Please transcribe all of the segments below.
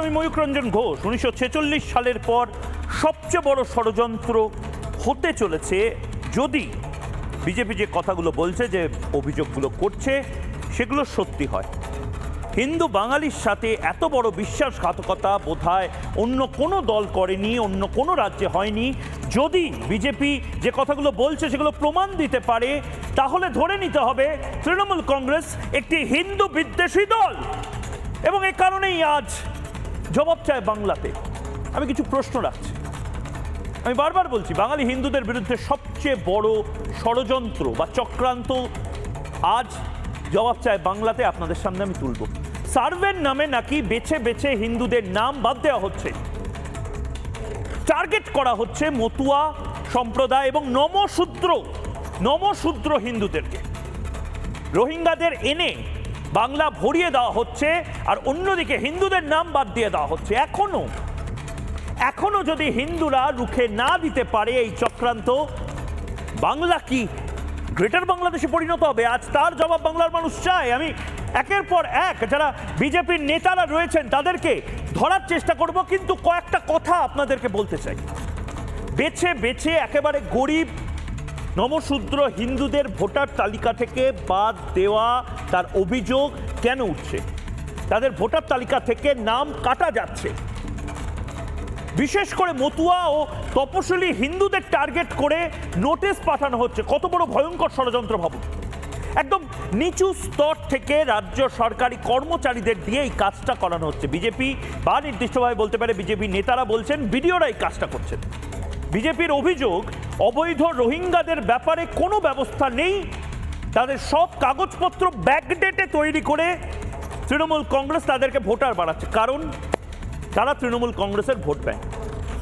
আমি ময়ূক রঞ্জন ঘোষ। 1946 সালের পর সবচেয়ে বড় ষড়যন্ত্র হতে চলেছে যদি বিজেপি যে কথাগুলো বলছে, যে অভিযোগগুলো করছে, সেগুলো সত্যি হয়। হিন্দু বাঙালির সাথে এত বড় বিশ্বাসঘাতকতা বোধহয় অন্য কোনো দল করেনি, অন্য কোনো রাজ্যে হয়নি। যদি বিজেপি যে কথাগুলো বলছে সেগুলো প্রমাণ দিতে পারে, তাহলে ধরে নিতে হবে তৃণমূল কংগ্রেস একটি হিন্দু বিদ্বেষী দল। এবং এ কারণেই আজ জবাব চায় বাংলাতে। আমি কিছু প্রশ্ন রাখছি। আমি বারবার বলছি, বাঙালি হিন্দুদের বিরুদ্ধে সবচেয়ে বড় ষড়যন্ত্র বা চক্রান্ত আজ জবাব চায় বাংলাতে আপনাদের সামনে আমি তুলব। সার্ভের নামে নাকি বেছে বেছে হিন্দুদের নাম বাদ দেওয়া হচ্ছে, টার্গেট করা হচ্ছে মতুয়া সম্প্রদায় এবং নমশূদ্র হিন্দুদেরকে। রোহিঙ্গাদের এনে বাংলা ভরিয়ে দেওয়া হচ্ছে, আর অন্যদিকে হিন্দুদের নাম বাদ দিয়ে দেওয়া হচ্ছে। এখনো যদি হিন্দুরা রুখে না দিতে পারে এই চক্রান্ত, বাংলা কি গ্রেটার বাংলাদেশে পরিণত হবে? আজ তার জবাব বাংলার মানুষ চায়। আমি একের পর এক যারা বিজেপির নেতারা রয়েছেন তাদেরকে ধরার চেষ্টা করব, কিন্তু কয়েকটা কথা আপনাদেরকে বলতে চাই। বেছে বেছে একেবারে গরিব নমশূদ্র হিন্দুদের ভোটার তালিকা থেকে বাদ দেওয়া, তার অভিযোগ কেন উঠছে? তাদের ভোটার তালিকা থেকে নাম কাটা যাচ্ছে। বিশেষ করে মতুয়া ও তপশিলি হিন্দুদের টার্গেট করে নোটিশ পাঠানো হচ্ছে। কত বড় ভয়ঙ্কর ষড়যন্ত্র ভাবুন। একদম নিচু স্তর থেকে রাজ্য সরকারি কর্মচারীদের দিয়ে এই কাজটা করানো হচ্ছে। বিজেপি বা নির্দিষ্টভাবে বলতে পারে বিজেপি নেতারা বলছেন, বিডিওরা এই কাজটা করছেন। বিজেপির অভিযোগ, অবৈধ রোহিঙ্গাদের ব্যাপারে কোনো ব্যবস্থা নেই। তাদের সব কাগজপত্র ব্যাকডেটে তৈরি করে তৃণমূল কংগ্রেস তাদেরকে ভোটার বাড়াচ্ছে, কারণ তারা তৃণমূল কংগ্রেসের ভোট ব্যাংক।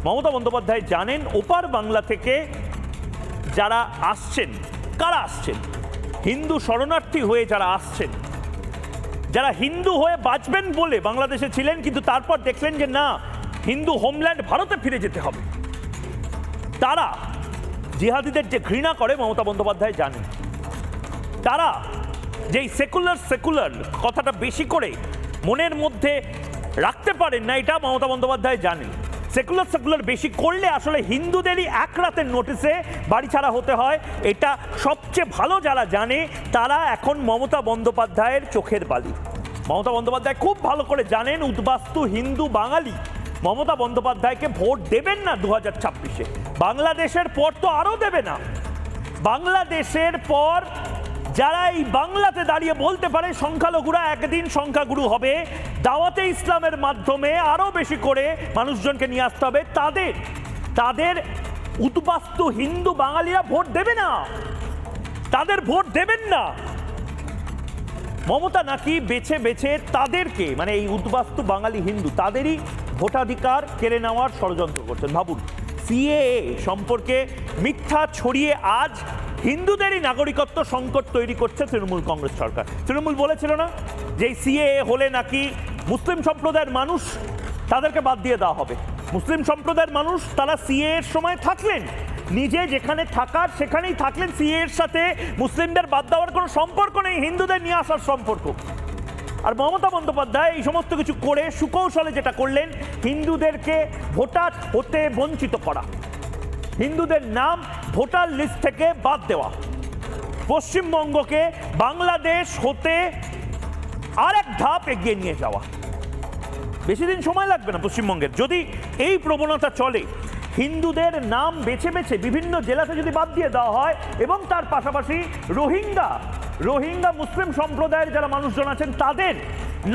মমতা বন্দ্যোপাধ্যায় জানেন ওপার বাংলা থেকে যারা আসছেন, কারা আসছেন, হিন্দু শরণার্থী হয়ে যারা আসছেন, যারা হিন্দু হয়ে বাঁচবেন বলে বাংলাদেশে ছিলেন, কিন্তু তারপর দেখলেন যে না, হিন্দু হোমল্যান্ড ভারতে ফিরে যেতে হবে, তারা জিহাদিদের যে ঘৃণা করে মমতা বন্দ্যোপাধ্যায় জানেন। তারা যেই সেকুলার কথাটা বেশি করে মনের মধ্যে রাখতে পারেন না, এটা মমতা বন্দ্যোপাধ্যায় জানেন। সেকুলার বেশি করলে আসলে হিন্দুদেরই এক রাতের নোটিশে বাড়ি ছাড়া হতে হয়। এটা সবচেয়ে ভালো যারা জানে, তারা এখন মমতা বন্দ্যোপাধ্যায়ের চোখের বালি। মমতা বন্দ্যোপাধ্যায় খুব ভালো করে জানেন উদ্বাস্তু হিন্দু বাঙালি মমতা বন্দ্যোপাধ্যায়কে ভোট দেবেন না 2026-এ। বাংলাদেশের পর তো আরও দেবে না। বাংলাদেশের পর যারা এই বাংলাতে দাঁড়িয়ে বলতে পারে সংখ্যালঘুরা একদিন সংখ্যাগুরু হবে, দাওয়াতে ইসলামের মাধ্যমে আরও বেশি করে মানুষজনকে নিয়ে আসতে হবে, তাদের উদ্বাস্তু হিন্দু বাঙালিরা ভোট দেবে না, তাদের ভোট দেবেন না। মমতা নাকি বেছে বেছে তাদেরকে, মানে এই উদ্বাস্তু বাঙালি হিন্দু, তাদেরই ভোটাধিকার কেড়ে নেওয়ার ষড়যন্ত্র করছেন। ভাবুন, সিএএ সম্পর্কে মিথ্যা ছড়িয়ে আজ হিন্দুদেরই নাগরিকত্ব সংকট তৈরি করছে তৃণমূল কংগ্রেস সরকার। তৃণমূল বলেছিল না যে সিএএ হলে নাকি মুসলিম সম্প্রদায়ের মানুষ তাদেরকে বাদ দিয়ে দেওয়া হবে। মুসলিম সম্প্রদায়ের মানুষ তারা সিএএ এর সময় থাকলেন, নিজে যেখানে থাকার সেখানেই থাকলেন। সিএএ এর সাথে মুসলিমদের বাদ দেওয়ার কোনো সম্পর্ক নেই, হিন্দুদের নিয়ে আসার সম্পর্ক। আর মমতা বন্দ্যোপাধ্যায় এই সমস্ত কিছু করে সুকৌশলে যেটা করলেন, হিন্দুদেরকে ভোটার হতে বঞ্চিত করা, হিন্দুদের নাম ভোটার লিস্ট থেকে বাদ দেওয়া, পশ্চিমবঙ্গকে বাংলাদেশ হতে আরেক ধাপ এগিয়ে নিয়ে যাওয়া। বেশি দিন সময় লাগবে না পশ্চিমবঙ্গের, যদি এই প্রবণতা চলে। হিন্দুদের নাম বেছে বেছে বিভিন্ন জেলাতে যদি বাদ দিয়ে দেওয়া হয়, এবং তার পাশাপাশি রোহিঙ্গা মুসলিম সম্প্রদায়ের যারা মানুষজন আছেন তাদের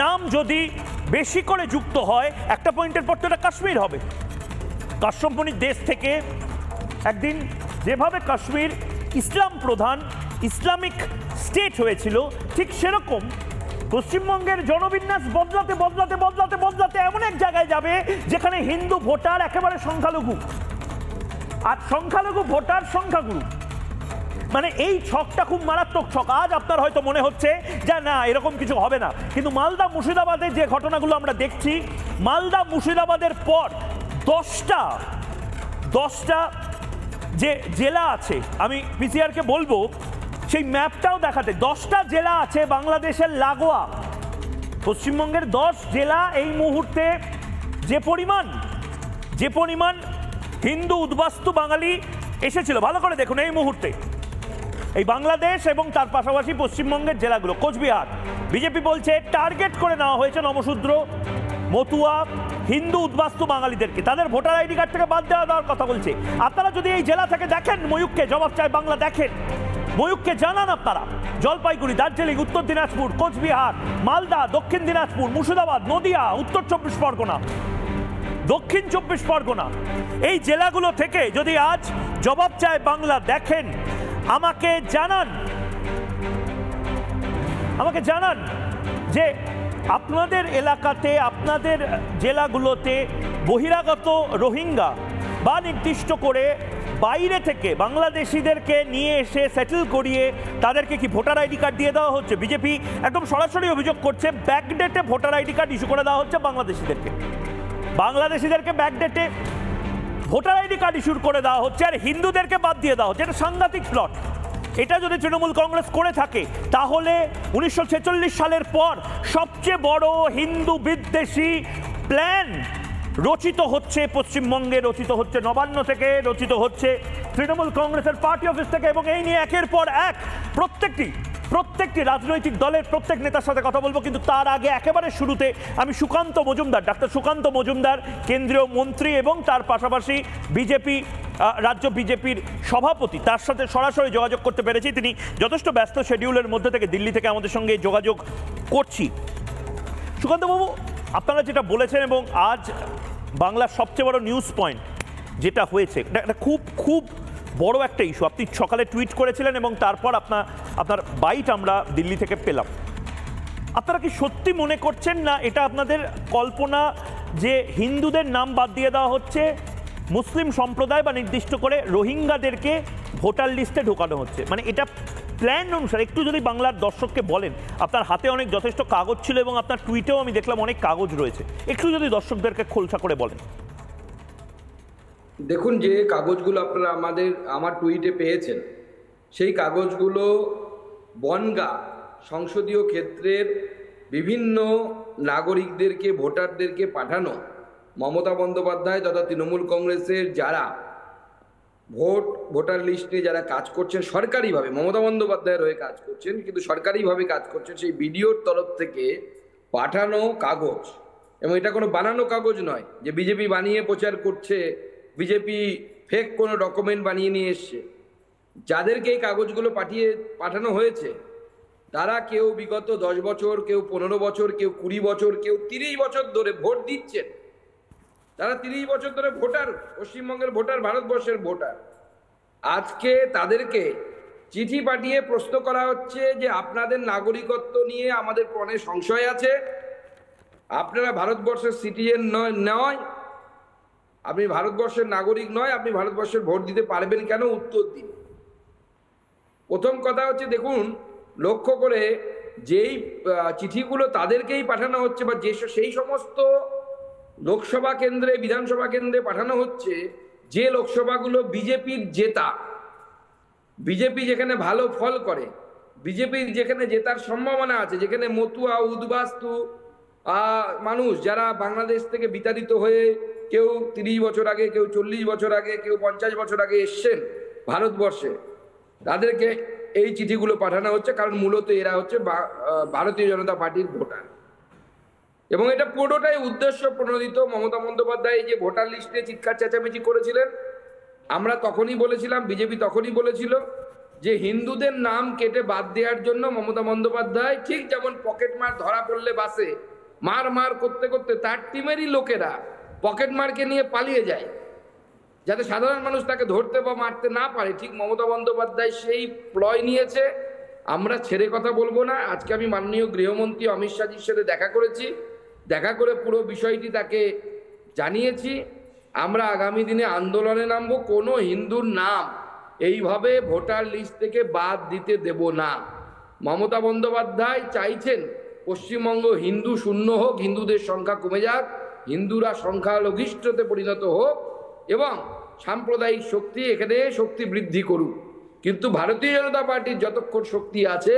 নাম যদি বেশি করে যুক্ত হয়, একটা পয়েন্টের পর তো এটা কাশ্মীর হবে। কাশ্যপমণির দেশ থেকে একদিন যেভাবে কাশ্মীর ইসলাম প্রধান ইসলামিক স্টেট হয়েছিল, ঠিক সেরকম পশ্চিমবঙ্গের জনবিন্যাস বদলাতে এমন এক জায়গায় যাবে যেখানে হিন্দু ভোটার একেবারে সংখ্যালঘু, আর সংখ্যালঘু ভোটার সংখ্যাগুরু। মানে এই ছকটা খুব মারাত্মক ছক। আজ আপনার হয়তো মনে হচ্ছে যে না, এরকম কিছু হবে না, কিন্তু মালদা মুর্শিদাবাদের যে ঘটনাগুলো আমরা দেখছি, মালদা মুর্শিদাবাদের পর 10টা যে জেলা আছে, আমি পিসিআরকে বলবো সেই ম্যাপটাও দেখাতে। 10টা জেলা আছে বাংলাদেশের লাগোয়া। পশ্চিমবঙ্গের 10 জেলা এই মুহূর্তে যে পরিমাণ হিন্দু উদ্বাস্তু বাঙালি এসেছিল, ভালো করে দেখুন এই মুহূর্তে এই বাংলাদেশ এবং তার পাশাপাশি পশ্চিমবঙ্গের জেলাগুলো, কোচবিহার, বিজেপি বলছে টার্গেট করে নেওয়া হয়েছে নমশূদ্র, মতুয়া, হিন্দু উদ্বাস্তু বাঙালিদেরকে, তাদের ভোটার আইডি কার্ড থেকে বাদ দেওয়ার কথা বলছে। আপনারা যদি এই জেলা থেকে দেখেন, ময়ূককে জবাব চায় বাংলা দেখেন, ময়ূককে জানান আপনারা, জলপাইগুড়ি, দার্জিলিং, উত্তর দিনাজপুর, কোচবিহার, মালদা, দক্ষিণ দিনাজপুর, মুর্শিদাবাদ, নদিয়া, উত্তর 24 পরগনা, দক্ষিণ 24 পরগনা, এই জেলাগুলো থেকে যদি আজ জবাব চায় বাংলা দেখেন, আমাকে জানান যে আপনাদের এলাকাতে, আপনাদের জেলাগুলোতে বহিরাগত রোহিঙ্গা বা নির্দিষ্ট করে বাইরে থেকে বাংলাদেশিদেরকে নিয়ে এসে সেটেল করিয়ে তাদেরকে কি ভোটার আইডি কার্ড দিয়ে দেওয়া হচ্ছে? বিজেপি একদম সরাসরি অভিযোগ করছে ব্যাকডেটে ভোটার আইডি কার্ড ইস্যু করে দেওয়া হচ্ছে বাংলাদেশিদেরকে ব্যাকডেটে ভোটার আইডি কার্ড ইস্যু করে দেওয়া হচ্ছে, আর হিন্দুদেরকে বাদ দিয়ে দেওয়া হচ্ছে। এটা সাংঘাতিক প্লট। এটা যদি তৃণমূল কংগ্রেস করে থাকে তাহলে 1946 সালের পর সবচেয়ে বড় হিন্দু বিদ্বেষী প্ল্যান রচিত হচ্ছে পশ্চিমবঙ্গে, রচিত হচ্ছে নবান্ন থেকে, রচিত হচ্ছে তৃণমূল কংগ্রেসের পার্টি অফিস থেকে, এবং এই নিয়ে একের পর এক প্রত্যেকটি রাজনৈতিক দলের প্রত্যেক নেতার সাথে কথা বলবো। কিন্তু তার আগে একেবারে শুরুতে আমি ডাক্তার সুকান্ত মজুমদার, কেন্দ্রীয় মন্ত্রী এবং তার পাশাপাশি রাজ্য বিজেপির সভাপতি, তার সাথে সরাসরি যোগাযোগ করতে পেরেছি। তিনি যথেষ্ট ব্যস্ত শিডিউলের মধ্যে থেকে দিল্লি থেকে আমাদের সঙ্গে যোগাযোগ করছি। সুকান্তবাবু, আপনারা যেটা বলেছেন এবং আজ বাংলার সবচেয়ে বড় নিউজ পয়েন্ট যেটা হয়েছে, এটা খুব বড় একটা ইস্যু। আপনি সকালে টুইট করেছিলেন এবং তারপর আপনার বাইট আমরা দিল্লি থেকে পেলাম। আপনারা কি সত্যি মনে করছেন না এটা আপনাদের কল্পনা, যে হিন্দুদের নাম বাদ দিয়ে দেওয়া হচ্ছে, মুসলিম সম্প্রদায় বা নির্দিষ্ট করে রোহিঙ্গাদেরকে ভোটার লিস্টে ঢোকানো হচ্ছে? মানে এটা প্ল্যান অনুসারে একটু যদি বাংলার দর্শককে বলেন। আপনার হাতে অনেক যথেষ্ট কাগজ ছিল এবং আপনার টুইটেও আমি দেখলাম অনেক কাগজ রয়েছে, একটু যদি দর্শকদেরকে খোলসা করে বলেন। দেখুন, যে কাগজগুলো আপনারা আমার টুইটে পেয়েছেন, সেই কাগজগুলো বনগাঁ সংসদীয় ক্ষেত্রের বিভিন্ন নাগরিকদেরকে, ভোটারদেরকে পাঠানো মমতা বন্দ্যোপাধ্যায় তথা তৃণমূল কংগ্রেসের যারা ভোটার লিস্টে যারা কাজ করছেন সরকারিভাবে, মমতা বন্দ্যোপাধ্যায়ের হয়ে কাজ করছেন কিন্তু সরকারিভাবে কাজ করছেন, সেই বিডিওর তরফ থেকে পাঠানো কাগজ। এবং এটা কোনো বানানো কাগজ নয় যে বিজেপি বানিয়ে প্রচার করছে, বিজেপি ফেক কোনো ডকুমেন্ট বানিয়ে নিয়ে এসছে। যাদেরকে এই কাগজগুলো পাঠানো হয়েছে তারা কেউ বিগত 10 বছর, কেউ 15 বছর, কেউ 20 বছর, কেউ 30 বছর ধরে ভোট দিচ্ছেন। তারা 30 বছর ধরে ভোটার, পশ্চিমবঙ্গের ভোটার, ভারতবর্ষের ভোটার। আজকে তাদেরকে চিঠি পাঠিয়ে প্রশ্ন করা হচ্ছে যে আপনাদের নাগরিকত্ব নিয়ে আমাদের প্রাণে সংশয় আছে, আপনারা ভারতবর্ষের সিটিজেন নয়, আপনি ভারতবর্ষের নাগরিক নয়, আপনি ভারতবর্ষের ভোট দিতে পারবেন কেন, উত্তর দিন। প্রথম কথা হচ্ছে, দেখুন লক্ষ্য করে যেই চিঠিগুলো তাদেরকেই পাঠানো হচ্ছে বা সেই সমস্ত লোকসভা কেন্দ্রে, বিধানসভা কেন্দ্রে পাঠানো হচ্ছে যে লোকসভাগুলো বিজেপির জেতা, বিজেপি যেখানে ভালো ফল করে, বিজেপির যেখানে জেতার সম্ভাবনা আছে, যেখানে মতুয়া, উদ্বাস্তু মানুষ যারা বাংলাদেশ থেকে বিতাড়িত হয়ে কেউ 30 বছর আগে, কেউ 40 বছর আগে, কেউ 50 বছর আগে এসছেন ভারতবর্ষে, তাদেরকে এই চিঠিগুলো পাঠানো হচ্ছে। কারণ মূলত এরা হচ্ছে ভারতীয় জনতা পার্টির ভোটার এবং এটা পুরোটাই উদ্দেশ্য প্রণোদিত। মমতা বন্দ্যোপাধ্যায় যে ভোটার লিস্টে চিৎকার চেঁচামেচি করেছিলেন, আমরা তখনই বলেছিলাম, বিজেপি তখনই বলেছিল যে হিন্দুদের নাম কেটে বাদ দেওয়ার জন্য মমতা বন্দ্যোপাধ্যায়, ঠিক যেমন পকেটমার ধরা পড়লে বাসে মার করতে করতে তার টিমেরই লোকেরা পকেটমারকে নিয়ে পালিয়ে যায় যাতে সাধারণ মানুষ তাকে ধরতে বা মারতে না পারে, ঠিক মমতা বন্দ্যোপাধ্যায় সেই প্লয় নিয়েছে। আমরা ছেড়ে কথা বলবো না। আজকে আমি মাননীয় গৃহমন্ত্রী অমিত শাহজির সাথে দেখা করেছি, দেখা করে পুরো বিষয়টি তাকে জানিয়েছি। আমরা আগামী দিনে আন্দোলনে নামবো, কোনো হিন্দুর নাম এইভাবে ভোটার লিস্ট থেকে বাদ দিতে দেব না। মমতা বন্দ্যোপাধ্যায় চাইছেন পশ্চিমবঙ্গ হিন্দু শূন্য হোক, হিন্দুদের সংখ্যা কমে যাক, হিন্দুরা সংখ্যালঘিষ্ঠতে পরিণত হোক এবং সাম্প্রদায়িক শক্তি এখানে শক্তি বৃদ্ধি করুক। কিন্তু ভারতীয় জনতা পার্টির যতক্ষণ শক্তি আছে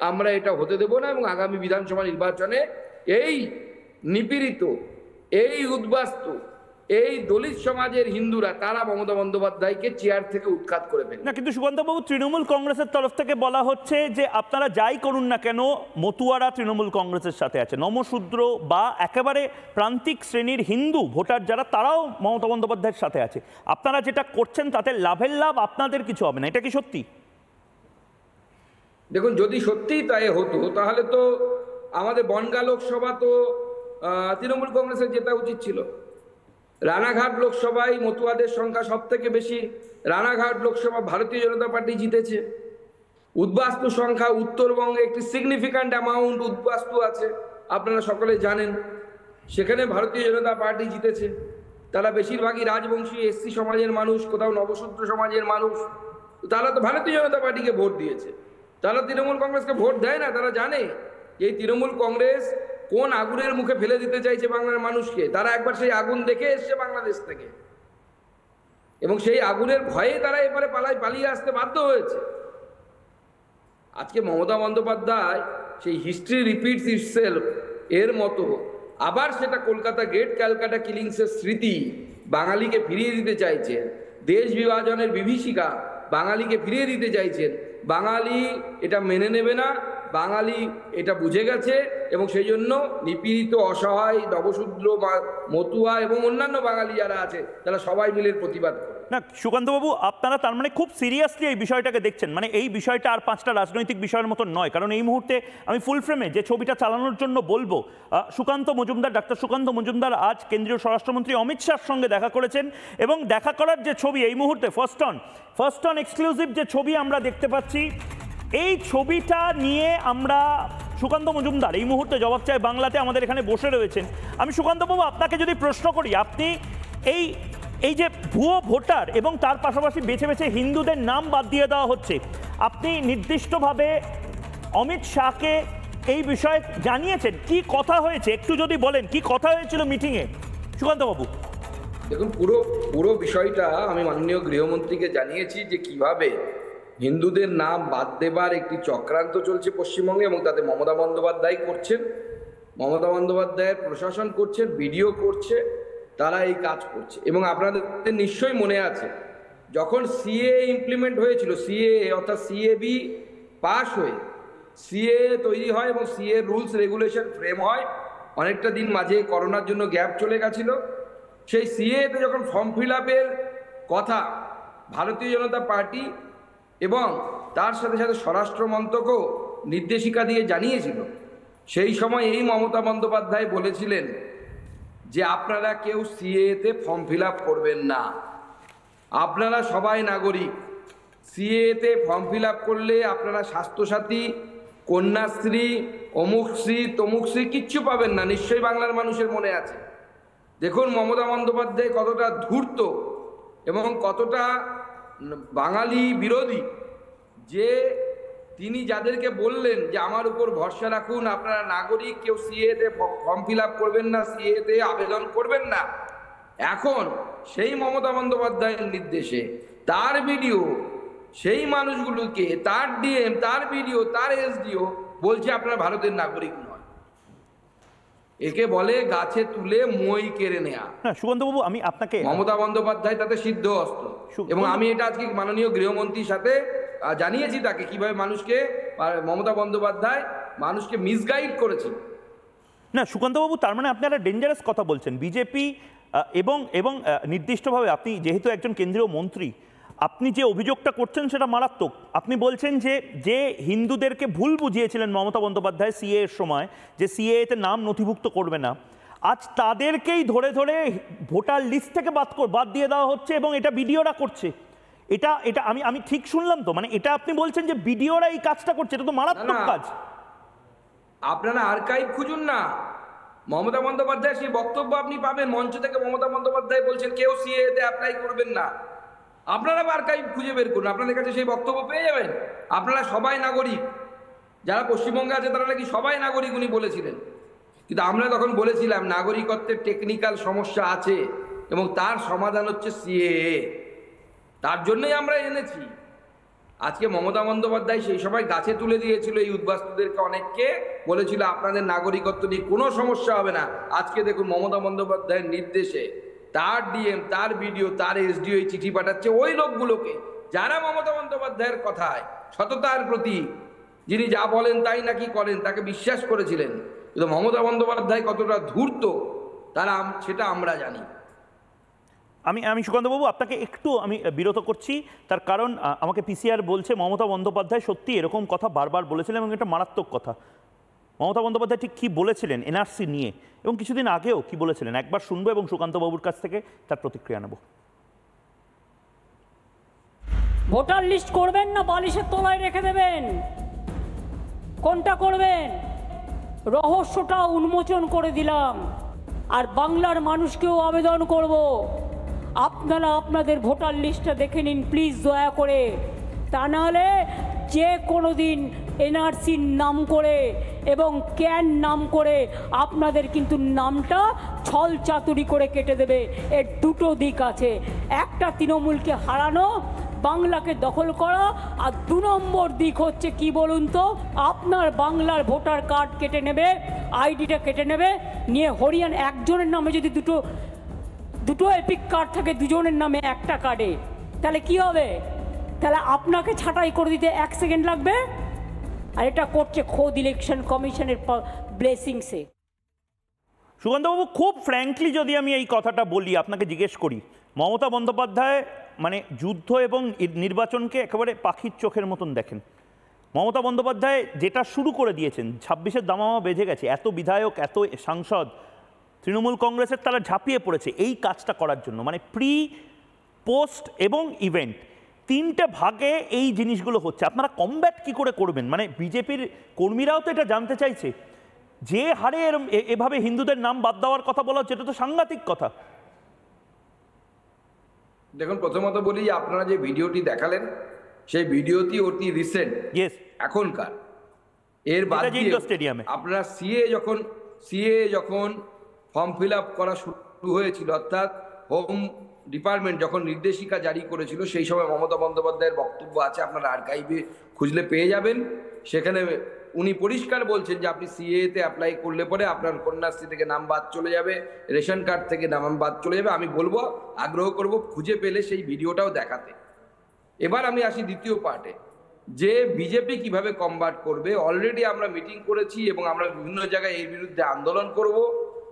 আমরা এটা হতে দেব না এবং আগামী বিধানসভা নির্বাচনে এই নিপীড়িত, এই উদ্বাস্তু এই দলিত সমাজের হিন্দুরা তারা মমতা বন্দ্যোপাধ্যায়কে চেয়ার থেকে উৎখাত করে ফেলে। না, কিন্তু সুকান্তবাবু, তৃণমূল কংগ্রেসের তরফ থেকে বলা হচ্ছে যে আপনারা যাই করুন না কেন, মতুয়ারা তৃণমূল কংগ্রেসের সাথে আছে, নমশূদ্র বা একেবারে প্রান্তিক শ্রেণীর হিন্দু ভোটার যারা, তারাও মমতা বন্দ্যোপাধ্যায়ের সাথে আছে। আপনারা যেটা করছেন তাতে লাভের লাভ আপনাদের কিছু হবে না, এটা কি সত্যি? দেখুন, যদি সত্যিই তাই হতো তাহলে তো আমাদের বনগাঁ লোকসভা তো তৃণমূল কংগ্রেসের জেতা উচিত ছিল। রানাঘাট লোকসভায় মতুয়াদের সংখ্যা সব থেকে বেশি, রানাঘাট লোকসভা ভারতীয় জনতা পার্টি জিতেছে। উদ্বাস্তু সংখ্যা উত্তরবঙ্গে একটি সিগনিফিক্যান্ট অ্যামাউন্ট উদ্বাস্তু আছে, আপনারা সকলে জানেন, সেখানে ভারতীয় জনতা পার্টি জিতেছে। তারা বেশিরভাগই রাজবংশী এসসি সমাজের মানুষ, কোথাও নবশূদ্র সমাজের মানুষ, তারা তো ভারতীয় জনতা পার্টিকে ভোট দিয়েছে। তারা তৃণমূল কংগ্রেসকে ভোট দেয় না, তারা জানে এই তৃণমূল কংগ্রেস কোন আগুনের মুখে ফেলে দিতে চাইছে বাংলার মানুষকে। তারা একবার সেই আগুন দেখে এসছে বাংলাদেশ থেকে, এবং সেই আগুনের ভয়ে তারা এবারে পালিয়ে আসতে বাধ্য হয়েছে। আজকে মমতা বন্দ্যোপাধ্যায় সেই হিস্ট্রি রিপিটস ইটসেলফ এর মতো আবার সেটা কলকাতা গেট ক্যালকাটা কিলিংসের স্মৃতি বাঙালিকে ফিরিয়ে দিতে চাইছেন। দেশ বিভাজনের বিভীষিকা বাঙালিকে ফিরিয়ে দিতে চাইছেন। বাঙালি এটা মেনে নেবে না, বাঙালি এটা বুঝে গেছে, এবং সেই জন্য নিপীড়িত, অসহায়, নবশূদ্র, মতুয়া এবং অন্যান্য বাঙালি যারা আছে তারা সবাই মিলে প্রতিবাদ করে। না সুকান্তবাবু, আপনারা তার মানে খুব সিরিয়াসলি এই বিষয়টাকে দেখছেন, মানে এই বিষয়টা আর 5টা রাজনৈতিক বিষয়ের মতো নয়। কারণ এই মুহূর্তে আমি ফুল ফ্রেমে যে ছবিটা চালানোর জন্য বলবো, সুকান্ত মজুমদার, ডাক্তার সুকান্ত মজুমদার আজ কেন্দ্রীয় স্বরাষ্ট্রমন্ত্রী অমিত শাহর সঙ্গে দেখা করেছেন, এবং দেখা করার যে ছবি এই মুহূর্তে ফার্স্ট অন এক্সক্লুসিভ যে ছবি আমরা দেখতে পাচ্ছি, এই ছবিটা নিয়ে আমরা সুকান্ত মজুমদার এই মুহূর্তে জবাব চাই বাংলাতে আমাদের এখানে বসে রয়েছেন। আমি সুকান্তবাবু আপনাকে যদি প্রশ্ন করি, আপনি এই যে ভুয়ো ভোটার এবং তার পাশাপাশি বেছে বেছে হিন্দুদের নাম বাদ দিয়ে দেওয়া হচ্ছে, আপনি নির্দিষ্টভাবে অমিত শাহকে এই বিষয়ে জানিয়েছেন? কি কথা হয়েছে একটু যদি বলেন, কি কথা হয়েছিল মিটিংয়ে সুকান্তবাবু? দেখুন, পুরো বিষয়টা আমি মাননীয় গৃহমন্ত্রীকে জানিয়েছি যে কিভাবে হিন্দুদের নাম বাদ দেবার একটি চক্রান্ত চলছে পশ্চিমবঙ্গে, এবং তাতে মমতা বন্দ্যোপাধ্যায় করছেন, মমতা বন্দ্যোপাধ্যায়ের প্রশাসন করছেন, বিডিও করছে, তারা এই কাজ করছে। এবং আপনাদের নিশ্চয়ই মনে আছে, যখন সিএ ইমপ্লিমেন্ট হয়েছিল, সিএ অর্থাৎ সিএবি পাস হয়ে সিএ তৈরি হয় এবং সিএ রুলস রেগুলেশন ফ্রেম হয়, অনেকটা দিন মাঝে করোনার জন্য গ্যাপ চলে গেছিল। সেই সিএতে যখন ফর্ম ফিল আপের কথা ভারতীয় জনতা পার্টি এবং তার সাথে সাথে স্বরাষ্ট্র মন্ত্রকও নির্দেশিকা দিয়ে জানিয়েছিল, সেই সময় এই মমতা বন্দ্যোপাধ্যায় বলেছিলেন যে আপনারা কেউ সিএতে ফর্ম ফিল আপ করবেন না, আপনারা সবাই নাগরিক, সিএতে ফর্ম ফিল আপ করলে আপনারা স্বাস্থ্যসাথী, কন্যাশ্রী, অমুকশ্রী, তমুকশ্রী কিচ্ছু পাবেন না। নিশ্চয়ই বাংলার মানুষের মনে আছে। দেখুন মমতা বন্দ্যোপাধ্যায় কতটা ধূর্ত এবং কতটা বাঙালি বিরোধী, যে তিনি যাদেরকে বললেন যে আমার উপর ভরসা রাখুন, আপনারা নাগরিক, কেউ সিএতে ফর্ম ফিল আপ করবেন না, সিএতে আবেদন করবেন না, এখন সেই মমতা বন্দ্যোপাধ্যায়ের নির্দেশে তার ভিডিও সেই মানুষগুলোকে, তার ডিএম, তার ভিডিও, তার এসডিও বলছে আপনারা ভারতের নাগরিক নয়। একে বলে গাছে তুলে মই কেড়ে নেয়া। সুকান্তবাবু, আমি আপনাকে, মমতা বন্দ্যোপাধ্যায় তাতে সিদ্ধ অস্ত্র, এবং আমি এটা আজকে মাননীয় গৃহমন্ত্রীর সাথে জানিয়েছি তাকে কিভাবে মমতা বন্দ্যোপাধ্যায় মানুষকে মিসগাইড করেছে। না সুকান্তবাবু, তার মানে আপনি একটা ডেঞ্জারাস কথা বলছেন। বিজেপি এবং নির্দিষ্টভাবে আপনি যেহেতু একজন কেন্দ্রীয় মন্ত্রী, আপনি যে অভিযোগটা করছেন সেটা মারাত্মক। আপনি বলছেন যে হিন্দুদেরকে ভুল বুঝিয়েছিলেন মমতা বন্দ্যোপাধ্যায় সিএ এর সময়, যে সিএতে নাম নথিভুক্ত করবে না, আজ তাদেরকেই ধরে ধরে ভোটার লিস্ট থেকে বাদ দিয়ে দেওয়া হচ্ছে, এবং এটা বিডিওরা করছে। এটা আমি ঠিক শুনলাম তো? মানে এটা আপনি বলছেন যে বিডিওরা এই কাজটা করছে? এটা তো মারাত্মক কাজ। আপনারা আর্কাইভ খুঁজুন না, মমতা বন্দ্যোপাধ্যায় সেই বক্তব্য আপনি পাবেন। মঞ্চ থেকে মমতা বন্দ্যোপাধ্যায় বলছেন কেউ সিএতে অ্যাপ্লাই করবেন না, আপনারা আর্কাইভ খুঁজে বের করুন, আপনাদের কাছে সেই বক্তব্য পেয়ে যাবেন। আপনারা সবাই নাগরিক, যারা পশ্চিমবঙ্গে আছে তারা নাকি সবাই নাগরিক উনি বলেছিলেন, কিন্তু আমরা তখন বলেছিলাম নাগরিকত্বের টেকনিক্যাল সমস্যা আছে এবং তার সমাধান হচ্ছে সিএএ, তার জন্যই আমরা এনেছি। আজকে মমতা বন্দ্যোপাধ্যায় সেই সময় গাছে তুলে দিয়েছিল এই উদ্বাস্তুদেরকে, অনেককে বলেছিল আপনাদের নাগরিকত্ব নিয়ে কোনো সমস্যা হবে না। আজকে দেখুন মমতা বন্দ্যোপাধ্যায়ের নির্দেশে তার ডিএম, তার বিডিও, তার এসডিও এই চিঠি পাঠাচ্ছে ওই লোকগুলোকে যারা মমতা বন্দ্যোপাধ্যায়ের কথায় সততার প্রতি, যিনি যা বলেন তাই নাকি করেন, তাকে বিশ্বাস করেছিলেন। কিন্তু মমতা বন্দ্যোপাধ্যায় কতটা ধূর্ত তারা সেটা আমরা জানি। আমি সুকান্তবাবু আপনাকে একটু আমি বিরত করছি, তার কারণ আমাকে পিসিআর বলছে মমতা বন্দ্যোপাধ্যায় সত্যি এরকম কথা বারবার বলেছিলেন এবং এটা মারাত্মক কথা। মমতা বন্দ্যোপাধ্যায় ঠিক কী বলেছিলেন এনআরসি নিয়ে এবং কিছুদিন আগেও কি বলেছিলেন একবার শুনবো এবং সুকান্তবাবুর কাছ থেকে তার প্রতিক্রিয়া নেব। ভোটার লিস্ট করবেন না বালিশের তলায় রেখে দেবেন? কোনটা করবেন? রহস্যটা উন্মোচন করে দিলাম। আর বাংলার মানুষকেও আবেদন করব, আপনারা আপনাদের ভোটার লিস্টটা দেখে নিন প্লিজ দয়া করে। তা নাহলে যে কোনো দিন এনআরসির নাম করে এবং ক্যান নাম করে আপনাদের কিন্তু নামটা ছল চাতুরি করে কেটে দেবে। এর দুটো দিক আছে, একটা তৃণমূলকে হারানো, বাংলাকে দখল করা, আর 2 নম্বর দিক হচ্ছে কি বলুন তো, আপনার বাংলার ভোটার কার্ড কেটে নেবে, আইডিটা কেটে নেবে, নিয়ে হরিয়ানা একজনের নামে যদি দুটো এপিক কার্ড থাকে, দুজনের নামে একটা কার্ডে, তাহলে কি হবে? তাহলে আপনাকে ছাঁটাই করে দিতে 1 সেকেন্ড লাগবে। আর এটা করছে খোদ ইলেকশন কমিশনের ব্লেসিংসে। সুকান্তবাবু, খুব ফ্র্যাঙ্কলি যদি আমি এই কথাটা বলি, আপনাকে জিজ্ঞেস করি, মমতা বন্দ্যোপাধ্যায় মানে যুদ্ধ এবং নির্বাচনকে একেবারে পাখির চোখের মতন দেখেন। মমতা বন্দ্যোপাধ্যায় যেটা শুরু করে দিয়েছেন, 26-এর দামামা বেজে গেছে, এত বিধায়ক, এত সাংসদ তৃণমূল কংগ্রেসের তারা ঝাঁপিয়ে পড়েছে এই কাজটা করার জন্য, মানে প্রি, পোস্ট এবং ইভেন্ট, 3টে ভাগে এই জিনিসগুলো হচ্ছে। আপনারা কমব্যাট কি করে করবেন? মানে বিজেপির কর্মীরাও তো এটা জানতে চাইছে, যে হারে এভাবে হিন্দুদের নাম বাদ দেওয়ার কথা বলা হচ্ছে, এটা তো সাংঘাতিক কথা। দেখুন, প্রথমত বলি যে আপনারা যে ভিডিওটি দেখালেন সেই ভিডিওটি অতি রিসেন্ট, এখনকার। এর বাদ দিয়ে স্টেডিয়ামে আপনারা সিএ যখন ফর্ম ফিল আপ করা শুরু হয়েছিল, অর্থাৎ হোম ডিপার্টমেন্ট যখন নির্দেশিকা জারি করেছিল, সেই সময় মমতা বন্দ্যোপাধ্যায়ের বক্তব্য আছে, আপনারা আর্কাইভে খুঁজলে পেয়ে যাবেন। সেখানে উনি পরিষ্কার বলছেন যে আপনি সিএতে অ্যাপ্লাই করলে পরে আপনার কন্যাশ্রী থেকে নাম বাদ চলে যাবে, রেশন কার্ড থেকে নাম বাদ চলে যাবে। আমি বলবো, আগ্রহ করব খুঁজে পেলে সেই ভিডিওটাও দেখাতে। এবার আমি আসি দ্বিতীয় পার্টে, যে বিজেপি কিভাবে কমব্যাট করবে। অলরেডি আমরা মিটিং করেছি এবং আমরা বিভিন্ন জায়গায় এর বিরুদ্ধে আন্দোলন করব,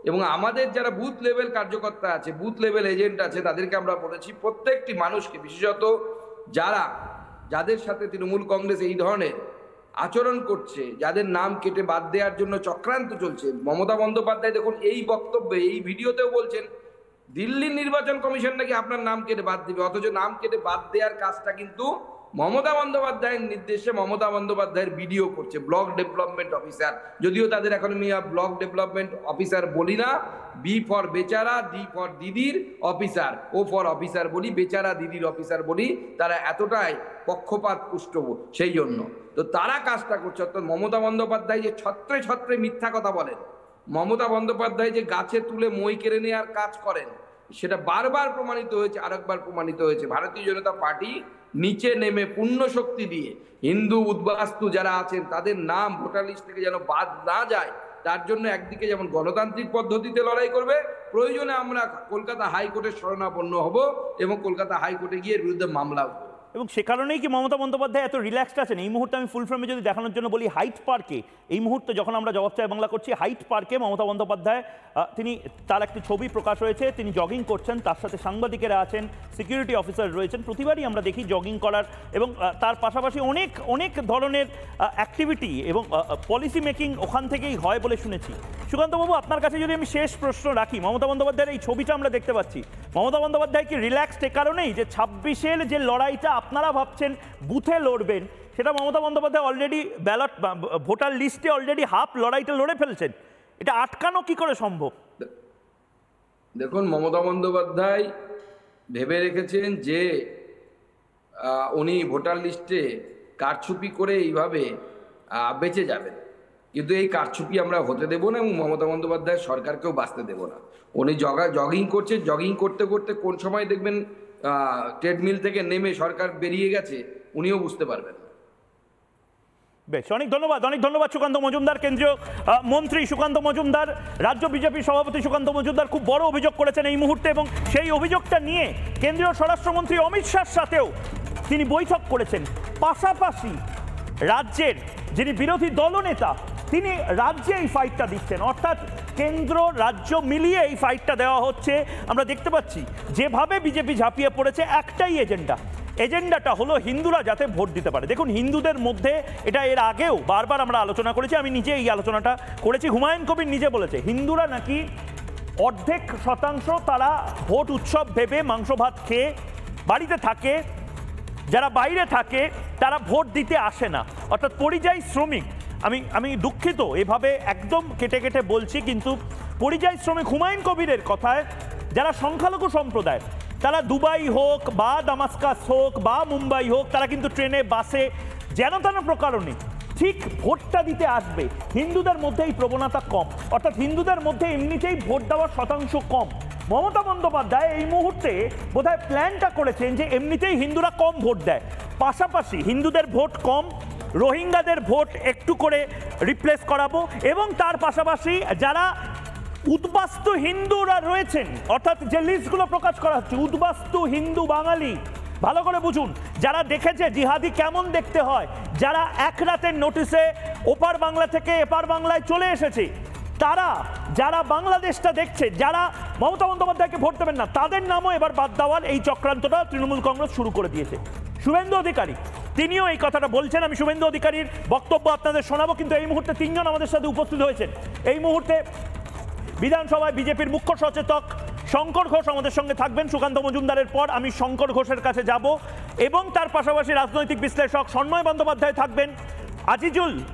এবং আমাদের যারা বুথ লেভেল কার্যকর্তা আছে, বুথ লেভেল এজেন্ট আছে, তাদেরকে আমরা বলেছি প্রত্যেকটি মানুষকে, বিশেষত যাদের সাথে তৃণমূল কংগ্রেস এই ধরনের আচরণ করছে, যাদের নাম কেটে বাদ দেওয়ার জন্য চক্রান্ত চলছে। মমতা বন্দ্যোপাধ্যায় দেখুন এই বক্তব্যে, এই ভিডিওতেও বলছেন দিল্লির নির্বাচন কমিশন নাকি আপনার নাম কেটে বাদ দিবে, অথচ নাম কেটে বাদ দেওয়ার কাজটা কিন্তু মমতা বন্দ্যোপাধ্যায়ের নির্দেশে মমতা বন্দ্যোপাধ্যায়ের ভিডিও করছে ব্লক ডেভেলপমেন্ট অফিসার। যদিও তাদের এখন আমি ব্লক ডেভেলপমেন্ট অফিসার বলি না, বি ফর বেচারা, ডি ফর দিদির অফিসার, ও ফর অফিসার বলি, বেচারা দিদির অফিসার বলি। তারা এতটাই পক্ষপাত পুষ্ট সেই জন্য তো তারা কাজটা করছে। অর্থাৎ মমতা বন্দ্যোপাধ্যায় যে ছত্রে ছত্রে মিথ্যা কথা বলেন, মমতা বন্দ্যোপাধ্যায় যে গাছে তুলে মই কেড়ে নেওয়ার কাজ করেন, সেটা বারবার প্রমাণিত হয়েছে। আরেকবার প্রমাণিত হয়েছে, ভারতীয় জনতা পার্টি নিচে নেমে পূর্ণ শক্তি দিয়ে হিন্দু উদ্বাস্তু যারা আছেন তাদের নাম ভোটার লিস্ট থেকে যেন বাদ না যায়, তার জন্য একদিকে যেমন গণতান্ত্রিক পদ্ধতিতে লড়াই করবে, প্রয়োজনে আমরা কলকাতা হাইকোর্টের শরণাপন্ন হব এবং কলকাতা হাইকোর্টে গিয়ে এর বিরুদ্ধে মামলাও করব। এবং সে কারণেই কি মমতা বন্দ্যোপাধ্যায় এত রিল্যাক্সড আছেন? এই মুহূর্তে আমি ফুল ফ্রেমে যদি দেখানোর জন্য বলি, হাইট পার্কে এই মুহূর্তে যখন আমরা জবাব চাই বাংলা করছি, হাইট পার্কে মমতা বন্দ্যোপাধ্যায় তার একটি ছবি প্রকাশ হয়েছে, তিনি জগিং করছেন, তার সাথে সাংবাদিকেরা আছেন, সিকিউরিটি অফিসার রয়েছেন। প্রতিবারই আমরা দেখি জগিং করার এবং তার পাশাপাশি অনেক ধরনের অ্যাক্টিভিটি এবং পলিসি মেকিং ওখান থেকেই হয় বলে শুনেছি। সুকান্তবাবু, আপনার কাছে যদি আমি শেষ প্রশ্ন রাখি, মমতা বন্দ্যোপাধ্যায়ের এই ছবিটা আমরা দেখতে পাচ্ছি, মমতা বন্দ্যোপাধ্যায় কি রিল্যাক্সড এ কারণেই যে 26-এর যে লড়াইটা আপনারা ভাবছেন বুথে লড়বেন, সেটা Mamata Bandyopadhyay already ballot voter লিস্টে অলরেডি হাফ লড়াইটা লড়ে ফেলছেন, এটা আটকানো কি করে সম্ভব? দেখুন, মমতা বন্দ্যোপাধ্যায় ভেবে রেখেছেন যে উনি ভোটার লিস্টে কারচুপি করে এইভাবে বেঁচে যাবেন, কিন্তু এই কারচুপি আমরা হতে দেব না এবং মমতা বন্দ্যোপাধ্যায় সরকারকেও বাঁচতে দেব না। উনি জগিং করছে, জগিং করতে করতে কোন সময় দেখবেন ট্রেডমিল থেকে নেমে সরকার বেরিয়ে গেছে, উনিও বুঝতে পারবেন না। বেশ, অনেক ধন্যবাদ সুকান্ত মজুমদার, কেন্দ্রীয় মন্ত্রী সুকান্ত মজুমদার, রাজ্য বিজেপি সভাপতি সুকান্ত মজুমদার খুব বড় অভিযোগ করেছেন এই মুহূর্তে, এবং সেই অভিযোগটা নিয়ে কেন্দ্রীয় স্বরাষ্ট্রমন্ত্রী অমিত শাহর সাথেও তিনি বৈঠক করেছেন। পাশাপাশি রাজ্যের যিনি বিরোধী দলনেতা তিনি রাজ্যে এই ফাইটটা দিচ্ছেন, অর্থাৎ কেন্দ্র রাজ্য মিলিয়ে এই ফাইটটা দেওয়া হচ্ছে। আমরা দেখতে পাচ্ছি যেভাবে বিজেপি ঝাঁপিয়ে পড়েছে, একটাই এজেন্ডাটা হলো হিন্দুরা যাতে ভোট দিতে পারে। দেখুন, হিন্দুদের মধ্যে এটা এর আগেও বারবার আমরা আলোচনা করেছি, আমি নিজে এই আলোচনাটা করেছি। হুমায়ুন কবির নিজে বলেছে হিন্দুরা নাকি অর্ধেক শতাংশ তারা ভোট উৎসব ভেবে মাংস ভাত খেয়ে বাড়িতে থাকে, যারা বাইরে থাকে তারা ভোট দিতে আসে না, অর্থাৎ পরিযায়ী শ্রমিক। আমি দুঃখিত এভাবে একদম কেটে বলছি, কিন্তু পরিযায়ী শ্রমিক হুমায়ুন কবিরের কথায় যারা সংখ্যালঘু সম্প্রদায়, তারা দুবাই হোক বা দামাস্কাস হোক বা মুম্বাই হোক, তারা কিন্তু ট্রেনে বাসে যেন তেন প্রকারণে ঠিক ভোটটা দিতে আসবে। হিন্দুদের মধ্যে এই প্রবণতা কম, অর্থাৎ হিন্দুদের মধ্যে এমনিতেই ভোট দেওয়ার শতাংশ কম। মমতা বন্দ্যোপাধ্যায় এই মুহূর্তে বোধহয় প্ল্যানটা করেছেন যে এমনিতেই হিন্দুরা কম ভোট দেয়, পাশাপাশি হিন্দুদের ভোট কম, রোহিঙ্গাদের ভোট একটু করে রিপ্লেস করাবো, এবং তার পাশাপাশি যারা উদ্বাস্তু হিন্দুরা রয়েছেন, অর্থাৎ যে লিস্টগুলো প্রকাশ করা হচ্ছে উদ্বাস্তু হিন্দু বাঙালি, ভালো করে বুঝুন, যারা দেখেছে জিহাদি কেমন দেখতে হয়, যারা এক রাতের নোটিশে ওপার বাংলা থেকে এপার বাংলায় চলে এসেছে, তারা যারা বাংলাদেশটা দেখছে, যারা মমতা বন্দ্যোপাধ্যায়কে ভোট দেবেন না, তাদের নামও এবার বাদ দেওয়ার এই চক্রান্তটা তৃণমূল কংগ্রেস শুরু করে দিয়েছে। শুভেন্দু অধিকারী তিনিও এই কথাটা বলছেন, আমি শুভেন্দু অধিকারীর বক্তব্য আপনাদের শোনাবো, কিন্তু এই মুহূর্তে তিনজন আমাদের সাথে উপস্থিত হয়েছেন। এই মুহূর্তে বিধানসভায় বিজেপির মুখ্য সচেতক শঙ্কর ঘোষ আমাদের সঙ্গে থাকবেন। সুকান্ত মজুমদারের পর আমি শঙ্কর ঘোষের কাছে যাব, এবং তার পাশাপাশি রাজনৈতিক বিশ্লেষক সন্ময় বন্দ্যোপাধ্যায় থাকবেন,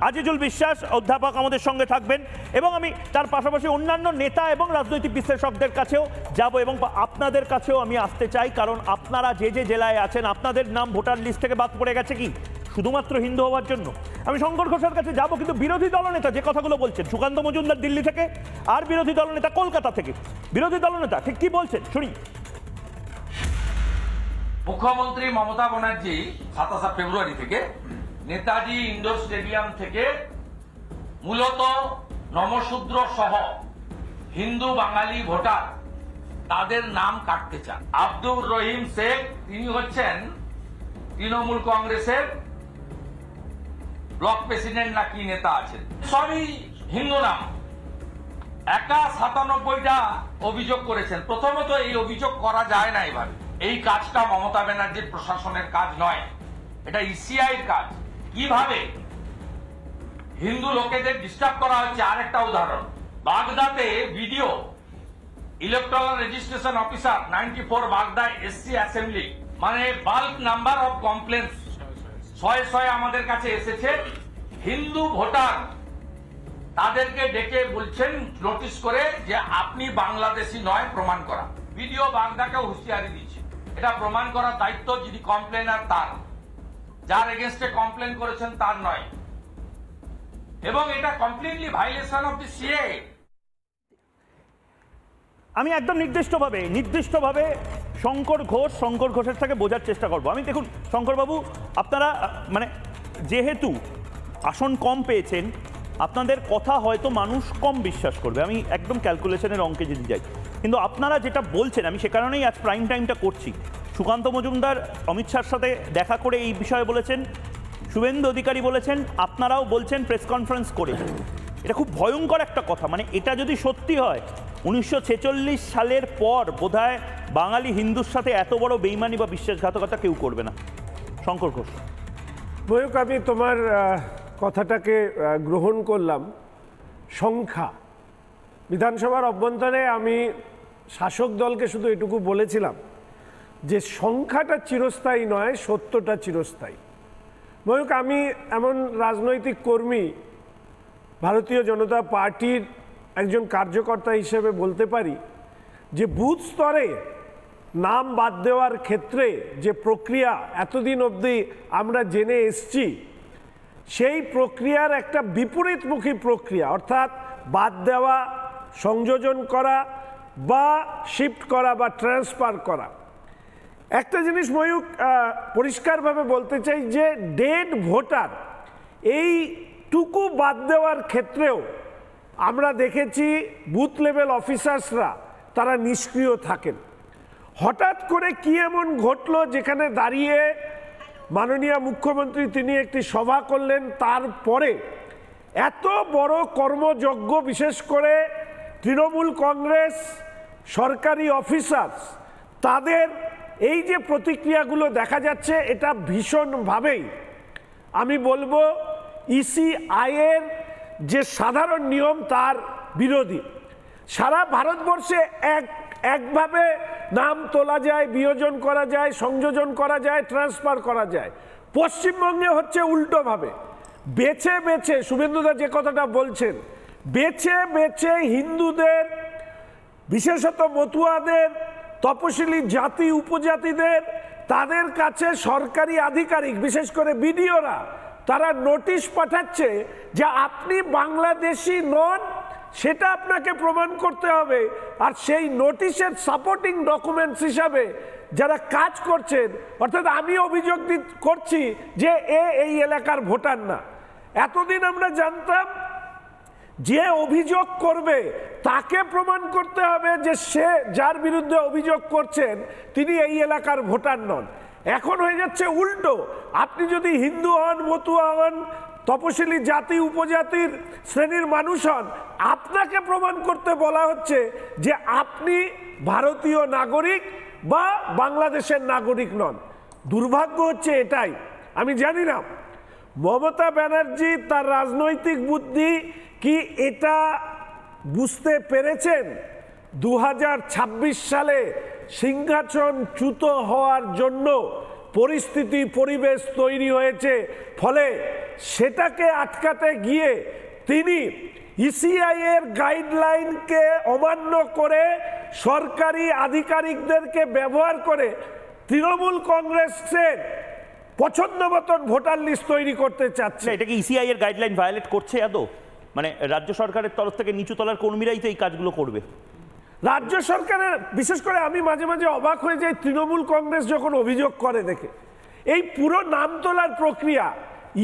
আজিজুল বিশ্বাস অধ্যাপক আমাদের সঙ্গে থাকবেন, এবং আমি তার পাশাপাশি অন্যান্য নেতা এবং রাজনৈতিক বিশ্লেষকদের কাছেও যাব, এবং আপনাদের কাছেও আমি আসতে চাই, কারণ আপনারা যে যে জেলায় আছেন আপনাদের নাম ভোটার লিস্ট থেকে বাদ পড়ে গেছে কি শুধুমাত্র হিন্দু হওয়ার জন্য? আমি শঙ্কর ঘোষের কাছে যাব, কিন্তু বিরোধী দলনেতা যে কথাগুলো বলছেন, সুকান্ত মজুমদার দিল্লি থেকে আর বিরোধী দলনেতা কলকাতা থেকে, বিরোধী দলনেতা ঠিক কি বলছেন শুনি। মুখ্যমন্ত্রী মমতা ব্যানার্জি 27 ফেব্রুয়ারি থেকে নেতাজি ইন্ডোর স্টেডিয়াম থেকে মূলত নমশূদ্র সহ হিন্দু বাঙালি ভোটার তাদের নাম কাটতে চান। আব্দুর রহিম শেখ তিনি হচ্ছেন তৃণমূল কংগ্রেসের ব্লক প্রেসিডেন্ট নাকি নেতা আছেন, সবই হিন্দু নাম। একা 97টা অভিযোগ করেছেন। প্রথমত এই অভিযোগ করা যায় না, এভাবে এই কাজটা মমতা ব্যানার্জির প্রশাসনের কাজ নয়, এটা ইসিআইর কাজ। কিভাবে হিন্দু লোকেদের ডিস্টার্ব করা হচ্ছে আরেকটা উদাহরণ, বাগদাতে ভিডিও ইলেকট্রাল রেজিস্ট্রেশন অফিসার 94 বাগদা এসসি অ্যাসেম্বলি, মানে বাল্ক নাম্বার অফ কমপ্লেন্স 100 আমাদের কাছে এসেছে। হিন্দু ভোটার তাদেরকে ডেকে বলছেন নোটিশ করে যে আপনি বাংলাদেশি নয় প্রমাণ করা। ভিডিও বাগদাকে হুঁশিয়ারি দিচ্ছে, এটা প্রমাণ করার দায়িত্ব যিনি কমপ্লেনার তার, যার এগেনস্টে কমপ্লেন করেছেন তার নয়, এবং এটা completely violation of the CAA. আমি একদম নির্দিষ্টভাবে শঙ্কর ঘোষের থেকে বোঝার চেষ্টা করব। আমি দেখুন শঙ্করবাবু, আপনারা মানে যেহেতু আসন কম পেয়েছেন, আপনাদের কথা হয়তো মানুষ কম বিশ্বাস করবে, আমি একদম ক্যালকুলেশনের অঙ্কে যদি যাই, কিন্তু আপনারা যেটা বলছেন আমি সে কারণেই আজ প্রাইম টাইমটা করছি। সুকান্ত মজুমদার অমিত শাহর সাথে দেখা করে এই বিষয়ে বলেছেন, শুভেন্দু অধিকারী বলেছেন, আপনারাও বলছেন প্রেস কনফারেন্স করে। এটা খুব ভয়ঙ্কর একটা কথা, মানে এটা যদি সত্যি হয় 1946 সালের পর বোধহয় বাঙালি হিন্দুর সাথে এত বড় বেইমানি বা বিশ্বাসঘাতকতা কেউ করবে না। শঙ্কর ঘোষ। ময়ূক, আমি তোমার কথাটাকে গ্রহণ করলাম। সংখ্যা বিধানসভার অভ্যন্তরে আমি শাসক দলকে শুধু এটুকু বলেছিলাম যে সংখ্যাটা চিরস্থায়ী নয়, সত্যটা চিরস্থায়ী। ময়ূক, আমি এমন রাজনৈতিক কর্মী, ভারতীয় জনতা পার্টির একজন কার্যকর্তা হিসেবে বলতে পারি যে বুথ স্তরে নাম বাদ দেওয়ার ক্ষেত্রে যে প্রক্রিয়া এতদিন অবধি আমরা জেনে এসছি, সেই প্রক্রিয়ার একটা বিপরীতমুখী প্রক্রিয়া, অর্থাৎ বাদ দেওয়া, সংযোজন করা বা শিফট করা বা ট্রান্সফার করা, একটা জিনিস ময়ূক পরিষ্কারভাবে বলতে চাই যে ডেড ভোটার এইটুকু বাদ দেওয়ার ক্ষেত্রেও আমরা দেখেছি বুথ লেভেল অফিসার্সরা তারা নিষ্ক্রিয় থাকেন। হঠাৎ করে কি এমন ঘটলো যেখানে দাঁড়িয়ে মাননীয় মুখ্যমন্ত্রী তিনি একটি সভা করলেন, তারপরে এত বড় কর্মযজ্ঞ, বিশেষ করে তৃণমূল কংগ্রেস সরকারি অফিসার্স তাদের এই যে প্রতিক্রিয়াগুলো দেখা যাচ্ছে, এটা ভীষণভাবেই আমি বলবো ইসিআইয়ের যে সাধারণ নিয়ম তার বিরোধী। সারা ভারতবর্ষে একভাবে নাম তোলা যায়, বিয়োজন করা যায়, সংযোজন করা যায়, ট্রান্সফার করা যায়। পশ্চিমবঙ্গে হচ্ছে উল্টোভাবে, বেছে বেছে, শুভেন্দুদা যে কথাটা বলছেন, বেছে বেছে হিন্দুদের, বিশেষত মতুয়াদের, তপশিলি জাতি উপজাতিদের, তাদের কাছে সরকারি আধিকারিক বিশেষ করে বিডিওরা তারা নোটিশ পাঠাচ্ছে যে আপনি বাংলাদেশি নন, সেটা আপনাকে প্রমাণ করতে হবে। আর সেই নোটিশের সাপোর্টিং ডকুমেন্টস হিসাবে যারা কাজ করছেন, অর্থাৎ আমি অভিযোগ করছি যে এই এলাকার ভোটার না। এতদিন আমরা জানতাম যে অভিযোগ করবে তাকে প্রমাণ করতে হবে যে সে যার বিরুদ্ধে অভিযোগ করছেন তিনি এই এলাকার ভোটার নন। এখন হয়ে যাচ্ছে উল্টো, আপনি যদি হিন্দু হন, মতুয়া হন, তপশিলি জাতি উপজাতির শ্রেণীর মানুষ হন, আপনাকে প্রমাণ করতে বলা হচ্ছে যে আপনি ভারতীয় নাগরিক বা বাংলাদেশের নাগরিক নন। দুর্ভাগ্য হচ্ছে এটাই। আমি জানি না মমতা ব্যানার্জি তার রাজনৈতিক বুদ্ধি কি এটা বুঝতে পেরেছেন 2026 সালে সিংহাসনচ্যুত হওয়ার জন্য পরিস্থিতি পরিবেশ তৈরি হয়েছে, ফলে সেটাকে আটকাতে গিয়ে তিনি ইসিআই এর গাইডলাইনকে অমান্য করে সরকারি আধিকারিকদেরকে ব্যবহার করে তৃণমূল কংগ্রেসের পছন্দ মতন ভোটার লিস্ট তৈরি করতে চাচ্ছে। এটা কি ইসিআই এর গাইডলাইন ভায়োলেট করছে আদৌ? মানে রাজ্য সরকারের তরফ থেকে নিচু তলার কর্মীরাই তো এই কাজগুলো করবে। রাজ্য সরকারের বিশেষ করে আমি মাঝে মাঝে অবাক হয়ে যাই তৃণমূল কংগ্রেস যখন অভিযোগ করে দেখে। এই পুরো নাম তোলার প্রক্রিয়া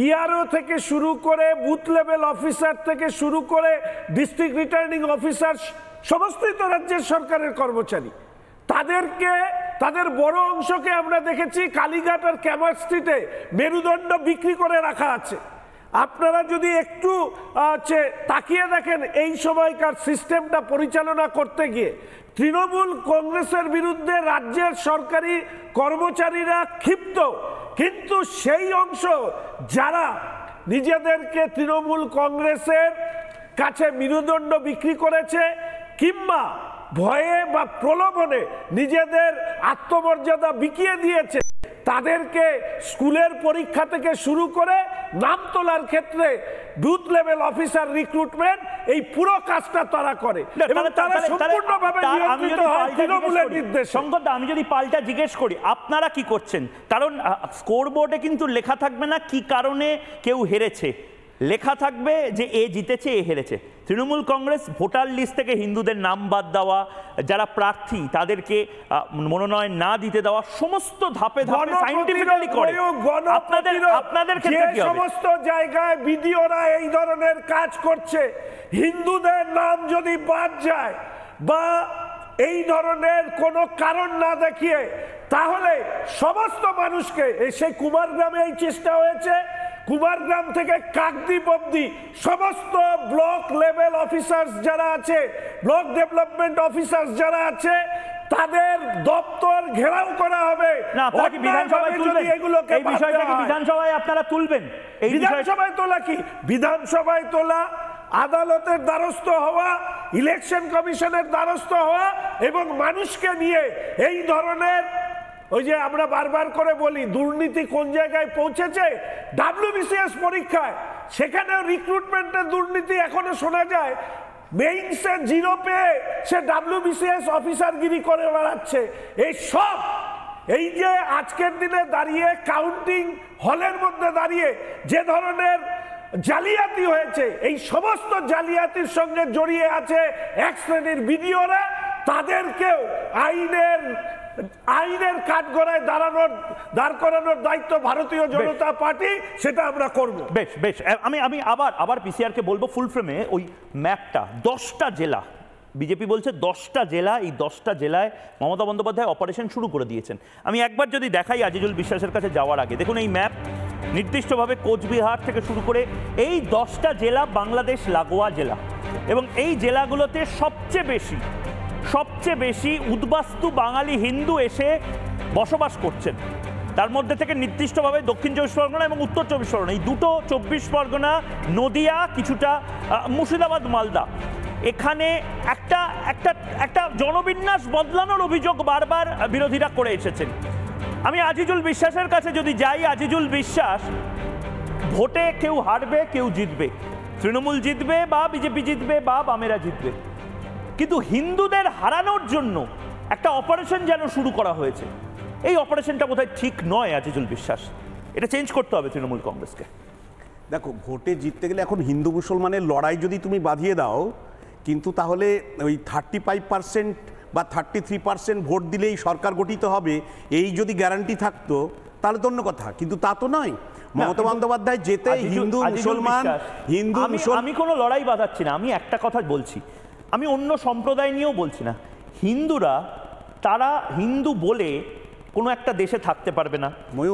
ইআরও থেকে শুরু করে বুথ লেভেল অফিসার থেকে শুরু করে ডিস্ট্রিক্ট রিটার্নিং অফিসার সমস্তই তো রাজ্যের সরকারের কর্মচারী। তাদের বড় অংশকে আমরা দেখেছি কালীঘাট আর ক্যামার স্ট্রিটে মেরুদণ্ড বিক্রি করে রাখা আছে। আপনারা যদি একটু তাকিয়ে দেখেন এই সময়কার সিস্টেমটা পরিচালনা করতে গিয়ে তৃণমূল কংগ্রেসের বিরুদ্ধে রাজ্যের সরকারি কর্মচারীরা ক্ষিপ্ত, কিন্তু সেই অংশ যারা নিজেদেরকে তৃণমূল কংগ্রেসের কাছে মেরুদণ্ড বিক্রি করেছে কিংবা ভয়ে বা প্রলোভনে নিজেদের আত্মমর্যাদা বিকিয়ে দিয়েছে, তাদেরকে স্কুলের পরীক্ষা থেকে শুরু করে নাম তোলার ক্ষেত্রে বুথ লেভেল অফিসার রিক্রুটমেন্ট এই পুরো কাজটা তারা করে এবং তারা সম্পূর্ণভাবে নিয়ন্ত্রিত হয় তৃণমূলের নির্দেশে। সংকট, আমি যদি পাল্টা জিজ্ঞেস করি আপনারা কি করছেন, কারণ স্কোর বোর্ডে কিন্তু লেখা থাকবে না কি কারণে কেউ হেরেছে, লেখা থাকবে যে এ জিতেছে এ হেরেছে। তৃণমূল কংগ্রেস ভোটার লিস্ট থেকে হিন্দুদের নাম বাদ দেওয়া, যারা প্রার্থী তাদেরকে মনোনয়ন না দিতে দেওয়া, সমস্ত ধাপে ধাপে সায়েন্টিফিক্যালি করে। আপনাদের ক্ষেত্রে কি হবে? সমস্ত জায়গায় বিডিওরা এই ধরনের কাজ করছে। হিন্দুদের নাম যদি বাদ যায় বা এই ধরনের কোনো কারণ না দেখিয়ে, তাহলে সমস্ত মানুষকে সেই কুমারগ্রামে এই চেষ্টা হয়েছে, কুমারগ্রাম থেকে কাকদ্বীপ অবধি সমস্ত ব্লক লেভেল অফিসার্স যারা আছে, ব্লক ডেভেলপমেন্ট অফিসার্স যারা আছে, তাদের দপ্তর ঘেরাও করা হবে। না, আপনারা কি বিধানসভায় তুলবেন এই বিষয়টাকে? বিধানসভায় আপনারা তুলবেন এই বিধানসভায় তোলা কি? বিধানসভায় তোলা, আদালতের দ্বারস্থ হওয়া, ইলেকশন কমিশনের দ্বারস্থ হওয়া এবং মানুষকে নিয়ে এই ধরনের, ওই যে আমরা বারবার করে বলি দুর্নীতি কোন জায়গায় পৌঁছেছে, WBCS পরীক্ষায় সেখানেও রিক্রুটমেন্টের দুর্নীতি এখনো শোনা যায়। মেইনসে 0 পেয়ে সে WBCS অফিসারগিরি করে বেড়াচ্ছে। এই সব এই যে আজকের দিনে দাঁড়িয়ে কাউন্টিং হলের মধ্যে দাঁড়িয়ে যে ধরনের জালিয়াতি হয়েছে, এই সমস্ত জালিয়াতির সঙ্গে জড়িয়ে আছে এক শ্রেণীর বিডিওরা। তাদেরকেও আইনের আইনের কাঠগড়ায় দাঁড় করানোর দায়িত্ব ভারতীয় জনতা পার্টি, সেটা আমরা করব। বেশ বেশ, আমি আবার পিসিআরকে বলবো ফুল ফ্রেমে ওই ম্যাপটা, 10টা জেলা বিজেপি বলছে, 10টা জেলা, এই 10টা জেলায় মমতা বন্দ্যোপাধ্যায় অপারেশন শুরু করে দিয়েছেন। আমি একবার যদি দেখাই আজিজুল বিশ্বাসের কাছে যাওয়ার আগে, দেখুন এই ম্যাপ নির্দিষ্টভাবে কোচবিহার থেকে শুরু করে এই 10টা জেলা বাংলাদেশ লাগোয়া জেলা, এবং এই জেলাগুলোতে সবচেয়ে বেশি উদ্বাস্তু বাঙালি হিন্দু এসে বসবাস করছেন। তার মধ্যে থেকে নির্দিষ্টভাবে দক্ষিণ 24 পরগনা এবং উত্তর 24 পরগনা, এই দুটো 24 পরগনা, নদিয়া, কিছুটা মুর্শিদাবাদ, মালদা, এখানে একটা জনবিন্যাস বদলানোর অভিযোগ বারবার বিরোধীরা করে এসেছেন। আমি আজিজুল বিশ্বাসের কাছে যদি যাই, আজিজুল বিশ্বাস, ভোটে কেউ হারবে কেউ জিতবে, তৃণমূল জিতবে বা বিজেপি জিতবে বা বামেরা জিতবে, কিন্তু হিন্দুদের হারানোর জন্য একটা অপারেশন যেন শুরু করা হয়েছে, এই অপারেশনটা বোধহয় ঠিক নয়। আজিজুল বিশ্বাস, এটা চেঞ্জ করতে হবে তৃণমূল কংগ্রেসকে। দেখো, ভোটে জিততে গেলে এখন হিন্দু মুসলমানের লড়াই যদি তুমি বাঁধিয়ে দাও, কিন্তু তাহলে ওই 35% বা 33% ভোট দিলেই সরকার গঠিত হবে, এই যদি গ্যারান্টি থাকতো তাহলে তো অন্য কথা, কিন্তু তা তো নয়। মমতা বন্দ্যোপাধ্যায় যেতে হিন্দু মুসলমান আমি কোনো লড়াই বাঁধাচ্ছি না, আমি একটা কথা বলছি, আমি অন্য সম্প্রদায় নিয়েও বলছি না। হিন্দুরা, তারা হিন্দু বলে কোনো একটা দেশে থাকতে পারবে না।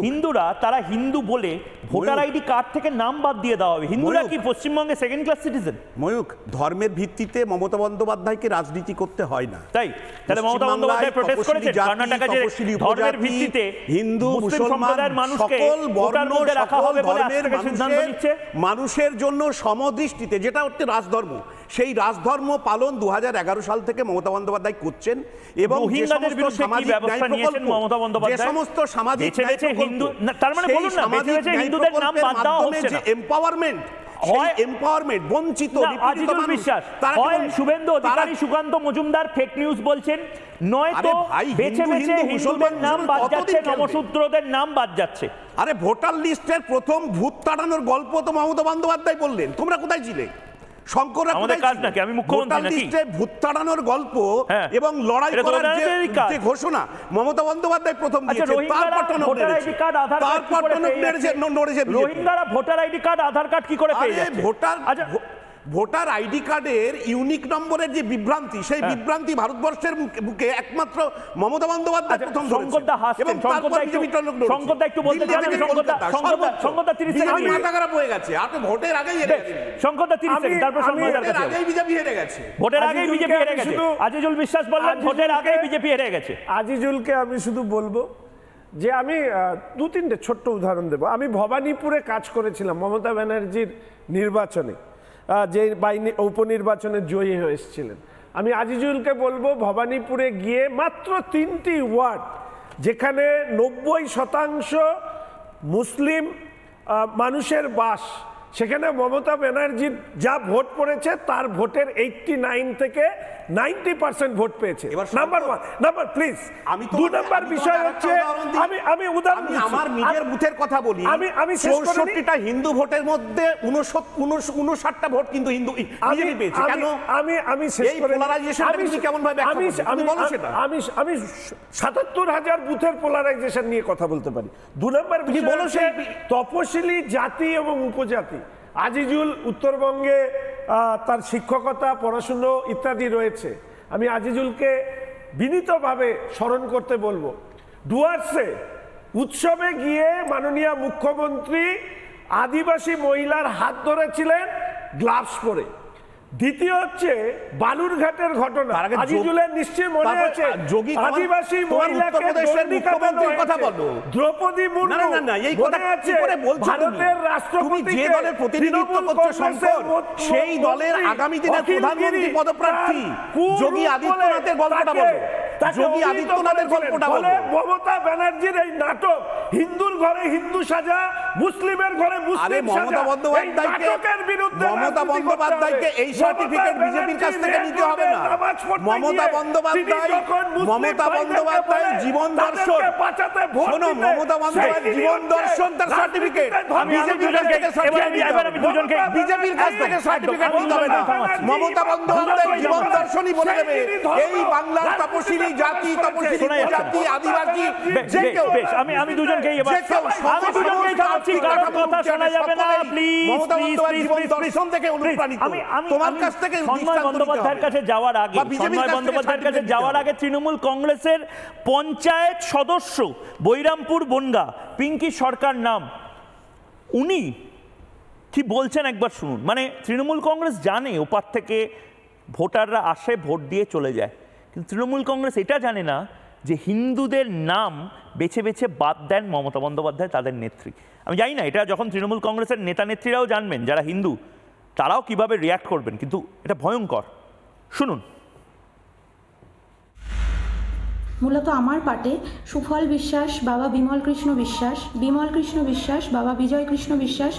হিন্দুরা, তারা হিন্দু বলে ভোটার আইডি কার্ড থেকে নাম বাদ দিয়ে দেওয়া হবে। হিন্দুরা কি পশ্চিমবঙ্গে সেকেন্ড ক্লাস সিটিজেন? ময়ূক, ধর্মের ভিত্তিতে মমতা বন্দ্যোপাধ্যায়কে রাজনীতি করতে হয় না। তাই তাহলে মমতা বন্দ্যোপাধ্যায় প্রটেস্ট করেছেন কর্ণাটকে যে ধর্মের ভিত্তিতে হিন্দু মুসলমান মানুষকে সকল ভোটার বর্ণ মধ্যে রাখা হবে বলে আজকে ধর্মের সিদ্ধান্ত নিচ্ছে। মানুষের জন্য সমদৃষ্টিতে, যেটা হচ্ছে রাজধর্ম, সেই রাজধর্ম পালন 2011 সাল থেকে মমতা বন্দ্যোপাধ্যায় করছেন। এবং রোহিঙ্গাদের বিরুদ্ধে কি ব্যবস্থা নিয়েছেন মমতা বন্দ্যোপাধ্যায়? যে সমস্ত সামাজিক হিন্দু, তার মানে বলুন না হিন্দুদের নাম বাদ দেওয়া হচ্ছে না। এম্পাওয়ারমেন্ট, বঞ্চিত শুভেন্দু অধিকারী, সুকান্ত মজুমদার ফেক নিউজ বলছেন, নয়তো বেছে বেছে হিন্দুদের নাম বাদ যাচ্ছে, নমশূদ্রদের নাম বাদ যাচ্ছে। আরে ভোটার লিস্টের প্রথম ভূত তাড়ানোর গল্প তো মমতা বন্দ্যোপাধ্যায় বললেন, তোমরা কোথায় ছিলে? ভূত তাড়ানোর গল্প এবং লড়াই করার যে ঘোষণা মমতা বন্দ্যোপাধ্যায় প্রথম দিয়েছেন, রোহিঙ্গারা ভোটার আইডি কার্ড, আধার কার্ড কি করে পেয়ে যাচ্ছে? ভোটার আইডি কার্ডের ইউনিক নম্বরের যে বিভ্রান্তি, সেই বিভ্রান্তি ভারতবর্ষের বুকে একমাত্র মমতা বন্দ্যোপাধ্যায় প্রথম ধরেছেন। এবং তারপর সংকটটা একটু বলতে দিন। সংকটটা 30 সেকেন্ড, মাথা খারাপ হয়ে গেছে। আপনি ভোটের আগেই হেরে গেছেন। সংকটটা 30 সেকেন্ড, তারপর সংকটটার কাছে আগেই বিজেপি হেরে গেছে। ভোটের আগেই বিজেপি হেরে গেছে। আজিজুল বিশ্বাস বললেন ভোটের আগেই বিজেপি হেরে গেছে। আজিজুলকে আমি শুধু বলবো যে আমি 2-3টে ছোট্ট উদাহরণ দেব। আমি ভবানীপুরে কাজ করেছিলাম মমতা ব্যানার্জির নির্বাচনে, যে উপনির্বাচনে জয়ী হয়ে এসেছিলেন। আমি আজিজুলকে বলবো, ভবানীপুরে গিয়ে মাত্র 3টি ওয়ার্ড যেখানে 90% মুসলিম মানুষের বাস, সেখানে মমতা ব্যানার্জির যা ভোট পড়েছে তার ভোটের 89 থেকে 90% ভোট পেয়েছে। Number 1 please. আমি 2 নাম্বার বিষয় হচ্ছে, আমি উদাহরণ আমার নিজের বুথের কথা বলি। আমি 64টা হিন্দু ভোটের মধ্যে 59টা ভোট কিন্তু হিন্দু বিজেপি পেয়েছে। কেন? আমি শেষ করে কেমন ভাবে আমি বলো সেটা। আমি 77,000 বুথের পোলারাইজেশন নিয়ে কথা বলতে পারি। 2 নাম্বার বিষয় বলো, সেই তপশিলি জাতি এবং উপজাতি। আজিজুল উত্তরবঙ্গে তার শিক্ষকতা, পড়াশুনো ইত্যাদি রয়েছে। আমি আজিজুলকে বিনীতভাবে স্মরণ করতে বলবো, ডুয়ার্সে উৎসবে গিয়ে মাননীয় মুখ্যমন্ত্রী আদিবাসী মহিলার হাত ধরেছিলেন গ্লাভস পরে। দ্বিতীয় হচ্ছে বালুরঘাটের ঘটনা, আজিজুলের নিশ্চয়ই মনে আছে, আদিবাসী মহিলাকে কথা বলো, দ্রৌপদী মুর্মু মনে আছে, ভারতের রাষ্ট্রপতিকে প্রতিনিধিত্ব করছে শঙ্কর, সেই দলের আগামী দিনের প্রধানমন্ত্রী পদপ্রার্থী যোগী আদিত্যনাথের গল্পটা বলো। যোগী আদিত্যনাথের গল্পটা বলো। মমতা ব্যানার্জির এই নাটক, হিন্দুর ঘরে হিন্দু সাজা, মুসলিমের ঘরে মুসলিম সাজা, এই নাটকের বিরুদ্ধে মমতা বন্দ্যোপাধ্যায়কে এই সার্টিফিকেট বিজেপির কাছ থেকে নিতে হবে না। মমতা বন্দ্যোপাধ্যায়ের জীবন দর্শন, শোনো, মমতা বন্দ্যোপাধ্যায়ের জীবন দর্শন তার সার্টিফিকেট বিজেপির কাছ থেকে বিজেপির কাছ থেকে সার্টিফিকেট নিতে হবে না। মমতা বন্দ্যোপাধ্যায়ের জীবন দর্শনই বলে দেবে এই বাংলার তপশিলি জাতি, তপশিলি জাতি, আদিবাসী, যে কেউ আমি দুজনকেই এবার থামাচ্ছি, কারণ কথা শোনা যাবে না, প্লিজ তোমার কাছ থেকে সন্ময় বন্দ্যোপাধ্যায়ের কাছে যাওয়ার আগে তৃণমূল কংগ্রেসের পঞ্চায়েত সদস্য বৈরামপুর বনগা পিঙ্কি সরকার নাম, উনি কি বলছেন একবার শুনুন। মানে তৃণমূল কংগ্রেস জানে ওপার থেকে ভোটাররা আসে, ভোট দিয়ে চলে যায়, কিন্তু তৃণমূল কংগ্রেস এটা জানে না যে হিন্দুদের নাম বেছে বেছে বাদ দেন মমতা বন্দ্যোপাধ্যায়, তাদের নেত্রী। আমি জানি না এটা যখন তৃণমূল কংগ্রেসের নেতা নেত্রীরাও জানবেন যারা হিন্দু, তারাও কিভাবে রিয়াক্ট করবেন, কিন্তু এটা ভয়ঙ্কর। শুনুন। মূলত আমার পাটে সুফল বিশ্বাস, বাবা বিমল কৃষ্ণ বিশ্বাস, বাবা বিজয় কৃষ্ণ বিশ্বাস,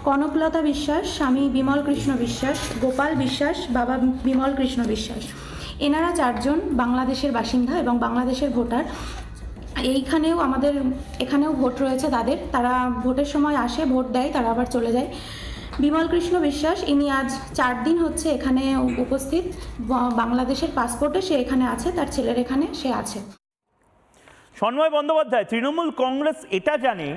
কনকলতা বিশ্বাস, স্বামী বিমল কৃষ্ণ বিশ্বাস, গোপাল বিশ্বাস, বাবা বিমল কৃষ্ণ বিশ্বাস। এনারা চারজন বাংলাদেশের বাসিন্দা এবং বাংলাদেশের ভোটার। এইখানেও আমাদের এখানেও ভোট রয়েছে তাদের, তারা ভোটের সময় আসে, ভোট দেয়, তারা আবার চলে যায়। বিমল কৃষ্ণ বিশ্বাস ইনি আজ 4 দিন হচ্ছে এখানে উপস্থিত, বাংলাদেশের পাসপোর্টে সে এখানে আছে, তার ছেলের এখানে সে আছে। সন্ময় বন্দ্যোপাধ্যায়, তৃণমূল কংগ্রেস এটা জানে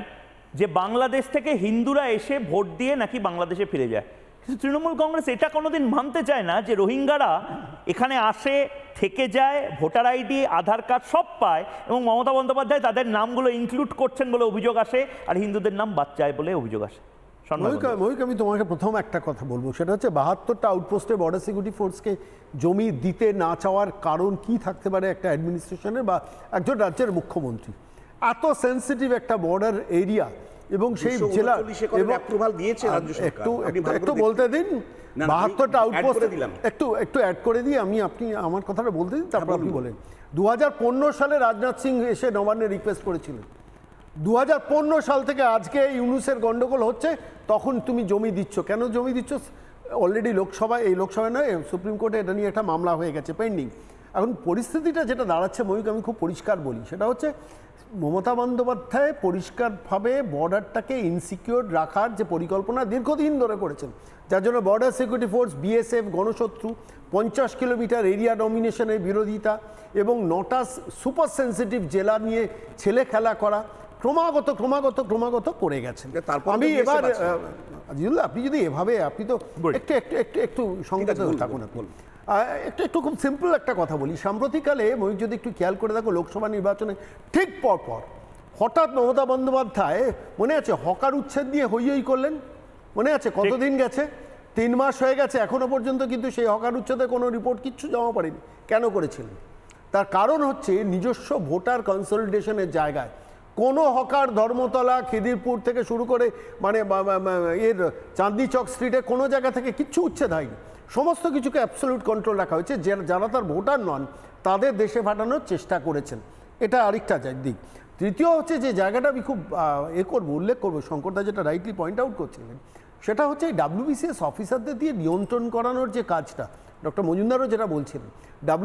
যে বাংলাদেশ থেকে হিন্দুরা এসে ভোট দিয়ে নাকি বাংলাদেশে ফিরে যায়, কিন্তু তৃণমূল কংগ্রেস এটা কোনোদিন মানতে চায় না যে রোহিঙ্গারা এখানে আসে, থেকে যায়, ভোটার আইডি, আধার কার্ড সব পায়, এবং মমতা বন্দ্যোপাধ্যায় তাদের নামগুলো ইনক্লুড করছেন বলে অভিযোগ আসে, আর হিন্দুদের নাম বাদ যায় বলে অভিযোগ আসে। মহিক, আমি তোমাকে প্রথম একটা কথা বলবো, সেটা হচ্ছে 72টা আউটপোস্টে বর্ডার সিকিউরিটি ফোর্সকে জমি দিতে না চাওয়ার কারণ কি থাকতে পারে একটা অ্যাডমিনিস্ট্রেশনের বা একজন রাজ্যের মুখ্যমন্ত্রী? এত সেন্সিটিভ একটা বর্ডার এরিয়া এবং সেই জেলা একটু বলতে দিন, 72টা আউটপোস্ট একটু অ্যাড করে দিই আমি, আপনি আমার কথাটা বলতে দিন, তারপর আপনি বলেন। 2015 সালে রাজনাথ সিং এসে নবান্নে রিকোয়েস্ট করেছিলেন, 2015 সাল থেকে আজকে ইউনুসের গন্ডগোল হচ্ছে, তখন তুমি জমি দিচ্ছ, কেন জমি দিচ্ছ? অলরেডি এই লোকসভায় নয়, সুপ্রিম কোর্টে এটা নিয়ে একটা মামলা হয়ে গেছে পেন্ডিং। এখন পরিস্থিতিটা যেটা দাঁড়াচ্ছে মহিক, আমি খুব পরিষ্কার বলি, সেটা হচ্ছে মমতা বন্দ্যোপাধ্যায় পরিষ্কারভাবে বর্ডারটাকে ইনসিকিউর রাখার যে পরিকল্পনা দীর্ঘদিন ধরে করেছেন, যার জন্য বর্ডার সিকিউরিটি ফোর্স, বিএসএফ, গণশত্রু, 50 কিলোমিটার এরিয়া ডমিনেশনের বিরোধিতা এবং 9টা সুপার সেন্সিটিভ জেলা নিয়ে ছেলে খেলা করা ক্রমাগত করে গেছেন। আমি এবার আজিজুল্লাহ, আপনি যদি এভাবে, আপনি তো একটু সংযত থাকুন, একটু খুব সিম্পল একটা কথা বলি। সাম্প্রতিককালে মহিক যদি একটু খেয়াল করে দেখো, লোকসভা নির্বাচনে ঠিক পরপর হঠাৎ মমতা বন্দ্যোপাধ্যায়, মনে আছে, হকার উচ্ছেদ নিয়ে হই করলেন, মনে আছে? কতদিন গেছে? 3 মাস হয়ে গেছে, এখনো পর্যন্ত কিন্তু সেই হকার উচ্ছেদে কোনো রিপোর্ট কিচ্ছু জমা পড়েনি। কেন করেছিলেন? তার কারণ হচ্ছে নিজস্ব ভোটার কনসলিডেশনের জায়গায় কোনো হকার ধর্মতলা, খিদিরপুর থেকে শুরু করে মানে এর চাঁদনি চক স্ট্রিটে কোনো জায়গা থেকে কিচ্ছু উচ্ছেদ হয়নি, সমস্ত কিছুকে অ্যাবসলিউট কন্ট্রোল রাখা হয়েছে। যারা তার ভোটার নন তাদের দেশে পাঠানোর চেষ্টা করেছেন, এটা আরেকটা দিক। তৃতীয় হচ্ছে যে জায়গাটা আমি খুব উল্লেখ করবো, শঙ্করদা যেটা রাইটলি পয়েন্ট আউট করছিলেন, সেটা হচ্ছে এই WBCS অফিসারদের দিয়ে নিয়ন্ত্রণ করানোর যে কাজটা, ডক্টর মজুমদারও যেটা বলছিলেন,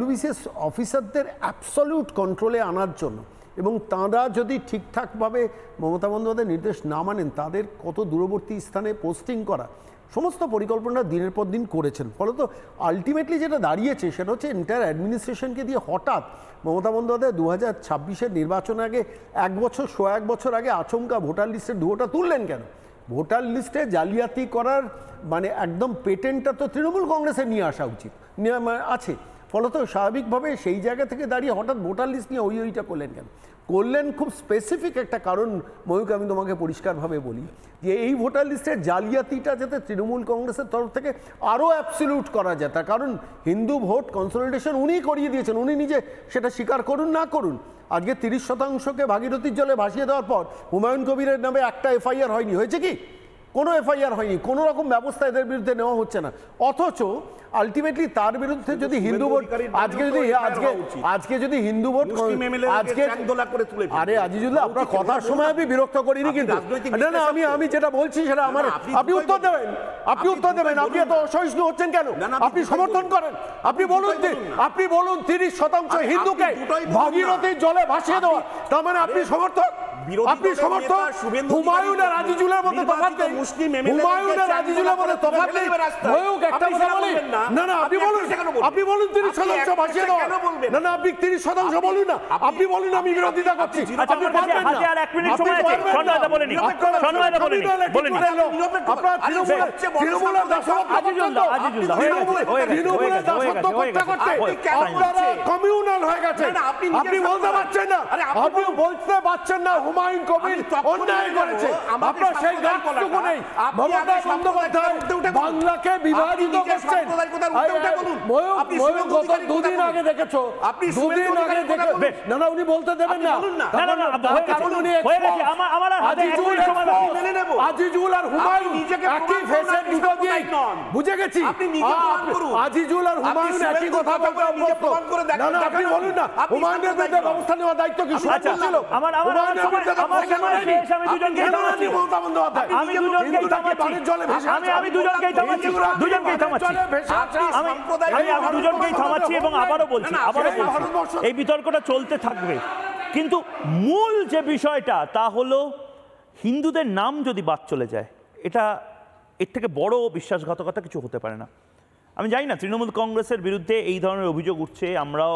WBCS অফিসারদের অ্যাবসলিউট কন্ট্রোলে আনার জন্য, এবং তাঁরা যদি ঠিকঠাকভাবে মমতা বন্দ্যোপাধ্যায়ের নির্দেশ না মানেন, তাদের কত দূরবর্তী স্থানে পোস্টিং করা, সমস্ত পরিকল্পনা দিনের পর দিন করেছেন। ফলত আলটিমেটলি যেটা দাঁড়িয়েছে সেটা হচ্ছে এন্টায়ার অ্যাডমিনিস্ট্রেশনকে দিয়ে হঠাৎ মমতা বন্দ্যোপাধ্যায় 2026-এর নির্বাচন আগে 1 বছর আগে আচমকা ভোটার লিস্টের দুয়োটা তুললেন কেন? ভোটার লিস্টে জালিয়াতি করার মানে একদম পেটেন্টটা তো তৃণমূল কংগ্রেসের নিয়ে আসা উচিত আছে। ফলত স্বাভাবিকভাবে সেই জায়গা থেকে দাঁড়িয়ে হঠাৎ ভোটার লিস্ট নিয়ে ওইটা করলেন কেন? করলেন খুব স্পেসিফিক একটা কারণ ময়ূক, আমি তোমাকে পরিষ্কারভাবে বলি যে এই ভোটার লিস্টের জালিয়াতিটা যাতে তৃণমূল কংগ্রেসের তরফ থেকে আরও অ্যাবসলিউট করা যায়, তার কারণ হিন্দু ভোট কনসলিডেশন উনিই করিয়ে দিয়েছেন, উনি নিজে সেটা স্বীকার করুন না করুন। আজকে 30% ভাগীরথীর জলে ভাসিয়ে দেওয়ার পর হুমায়ুন কবিরের নামে একটা FIR হয়নি, হয়েছে কি? কোনো FIR হয়নি, কোনো রকম ব্যবস্থা এদের বিরুদ্ধে নেওয়া হচ্ছে না। অথচ আলটিমেটলি তার বিরুদ্ধে যদি হিন্দু ভোট আজকে যদি হিন্দু ভোট আজকে, আরে আজিজুল্লাহ, আপনার কথার সময় আমি বিরক্ত করিনি, কিন্তু না আমি যেটা বলছি সেটা আমার, আপনি উত্তর দেবেন, আপনি এত অসহিষ্ণু হচ্ছেন কেন? আপনি সমর্থন করেন, আপনি বলুন 30% হিন্দুকে ভাগীরথীর জলে ভাসিয়ে দেওয়া, তার মানে আপনি সমর্থক? বিরোধী আপনি দলের সমর্থক নেতা শুভেন্দু হুমায়ুন আর আজিজুলের মধ্যে তফাৎ নেই। মুসলিম MLA হুমায়ুন আর আজিজুলের মধ্যে তফাৎ নেই। ময়ূক একটা কথা বলি না না আপনি বলুন, আপনি বলুন 30% ভাসিয়ে দাও। না না আপনি 30% বলুন না, আপনি বলুন আমি বিরোধিতা করছি। আচ্ছা, আপনি আমার কাছে পারবেন না। হাতে আর 1 মিনিট আপনি সময় আছে। পারবেন না। সন্ধ্যা বলেনি, সন্ধ্যা বলেনি, বলেনি। আপনারা তৃণমূলের দাসত্ব আজিজুল দা, আজিজুল দা, হয়ে গেছে, হয়ে গেছে, তৃণমূলের দাসত্ব করতে করতে আপনারা কমিউনাল হয়ে গেছেন। আপনি বলতে পারছেন না, আপনি বলতে পারছেন না হুমায়ুন কবির অন্যায় করেছে। আপনার সেই গাছটুকু নেই। মমতা বন্দ্যোপাধ্যায় বাংলাকে বিভাজিত করছেন। ময়ূর গত দুদিন আগে দেখেছো, দুদিন আগে দেখে না না উনি বলতে দেবেন না। না না না, কারণ উনি হয়ে গেছে। আমার আর হাতে 1 মিনিট সময় বাকি। আজিজুল আর হুমায়ুন একই ফেসের দুটো দিয়ে বুঝে গেছি। আজিজুল আর হুমায়ুন একই কথা বলতে অভ্যস্ত। না না আপনি বলুন না হুমায়ুনের বিরুদ্ধে ব্যবস্থা নেওয়ার দায়িত্ব কি আচ্ছা, ছিল? আমার সময় শেষ। আমি দুজনকেই থামাচ্ছি। আমি দুজনকেই থামাচ্ছি। আমি দুজনকেই থামাচ্ছি, দুজনকেই থামাচ্ছি। আমি দুজনকেই থামাচ্ছি এবং আবারও বলছি এই বিতর্কটা চলতে থাকবে। কিন্তু মূল যে বিষয়টা তা হলো হিন্দুদের নাম যদি বাদ চলে যায়, এটা এর থেকে বড় বিশ্বাসঘাতকতা কিছু হতে পারে না। আমি জানি না তৃণমূল কংগ্রেসের বিরুদ্ধে এই ধরনের অভিযোগ উঠছে, আমরাও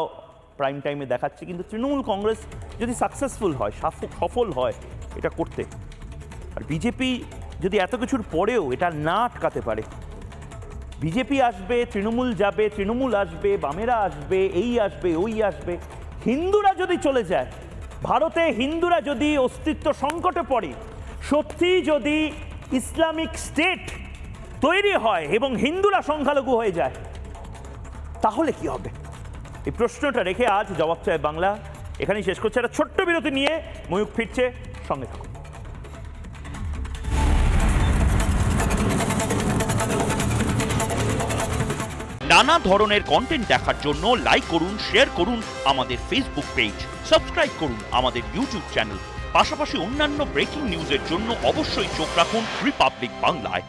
প্রাইম টাইমে দেখাচ্ছি, কিন্তু তৃণমূল কংগ্রেস যদি সাকসেসফুল হয়, সফল হয় এটা করতে, আর বিজেপি যদি এত কিছুর পরেও এটা না আটকাতে পারে, বিজেপি আসবে, তৃণমূল যাবে, তৃণমূল আসবে, বামেরা আসবে, এই আসবে, ওই আসবে, হিন্দুরা যদি চলে যায়, ভারতে হিন্দুরা যদি অস্তিত্ব সংকটে পড়ে, সত্যি যদি ইসলামিক স্টেট তৈরি হয় এবং হিন্দুরা সংখ্যালঘু হয়ে যায়, তাহলে কি হবে? এই প্রশ্নটা রেখে আজ জবাব চায় বাংলা এখানেই শেষ করছে। একটা ছোট্ট বিরতি নিয়ে ময়ূক ফিরছে, সঙ্গে থাকুন। নানা ধরনের কন্টেন্ট দেখার জন্য লাইক করুন, শেয়ার করুন আমাদের ফেসবুক পেজ, সাবস্ক্রাইব করুন আমাদের ইউটিউব চ্যানেল। পাশাপাশি অন্যান্য ব্রেকিং নিউজের জন্য অবশ্যই চোখ রাখুন রিপাবলিক বাংলায়।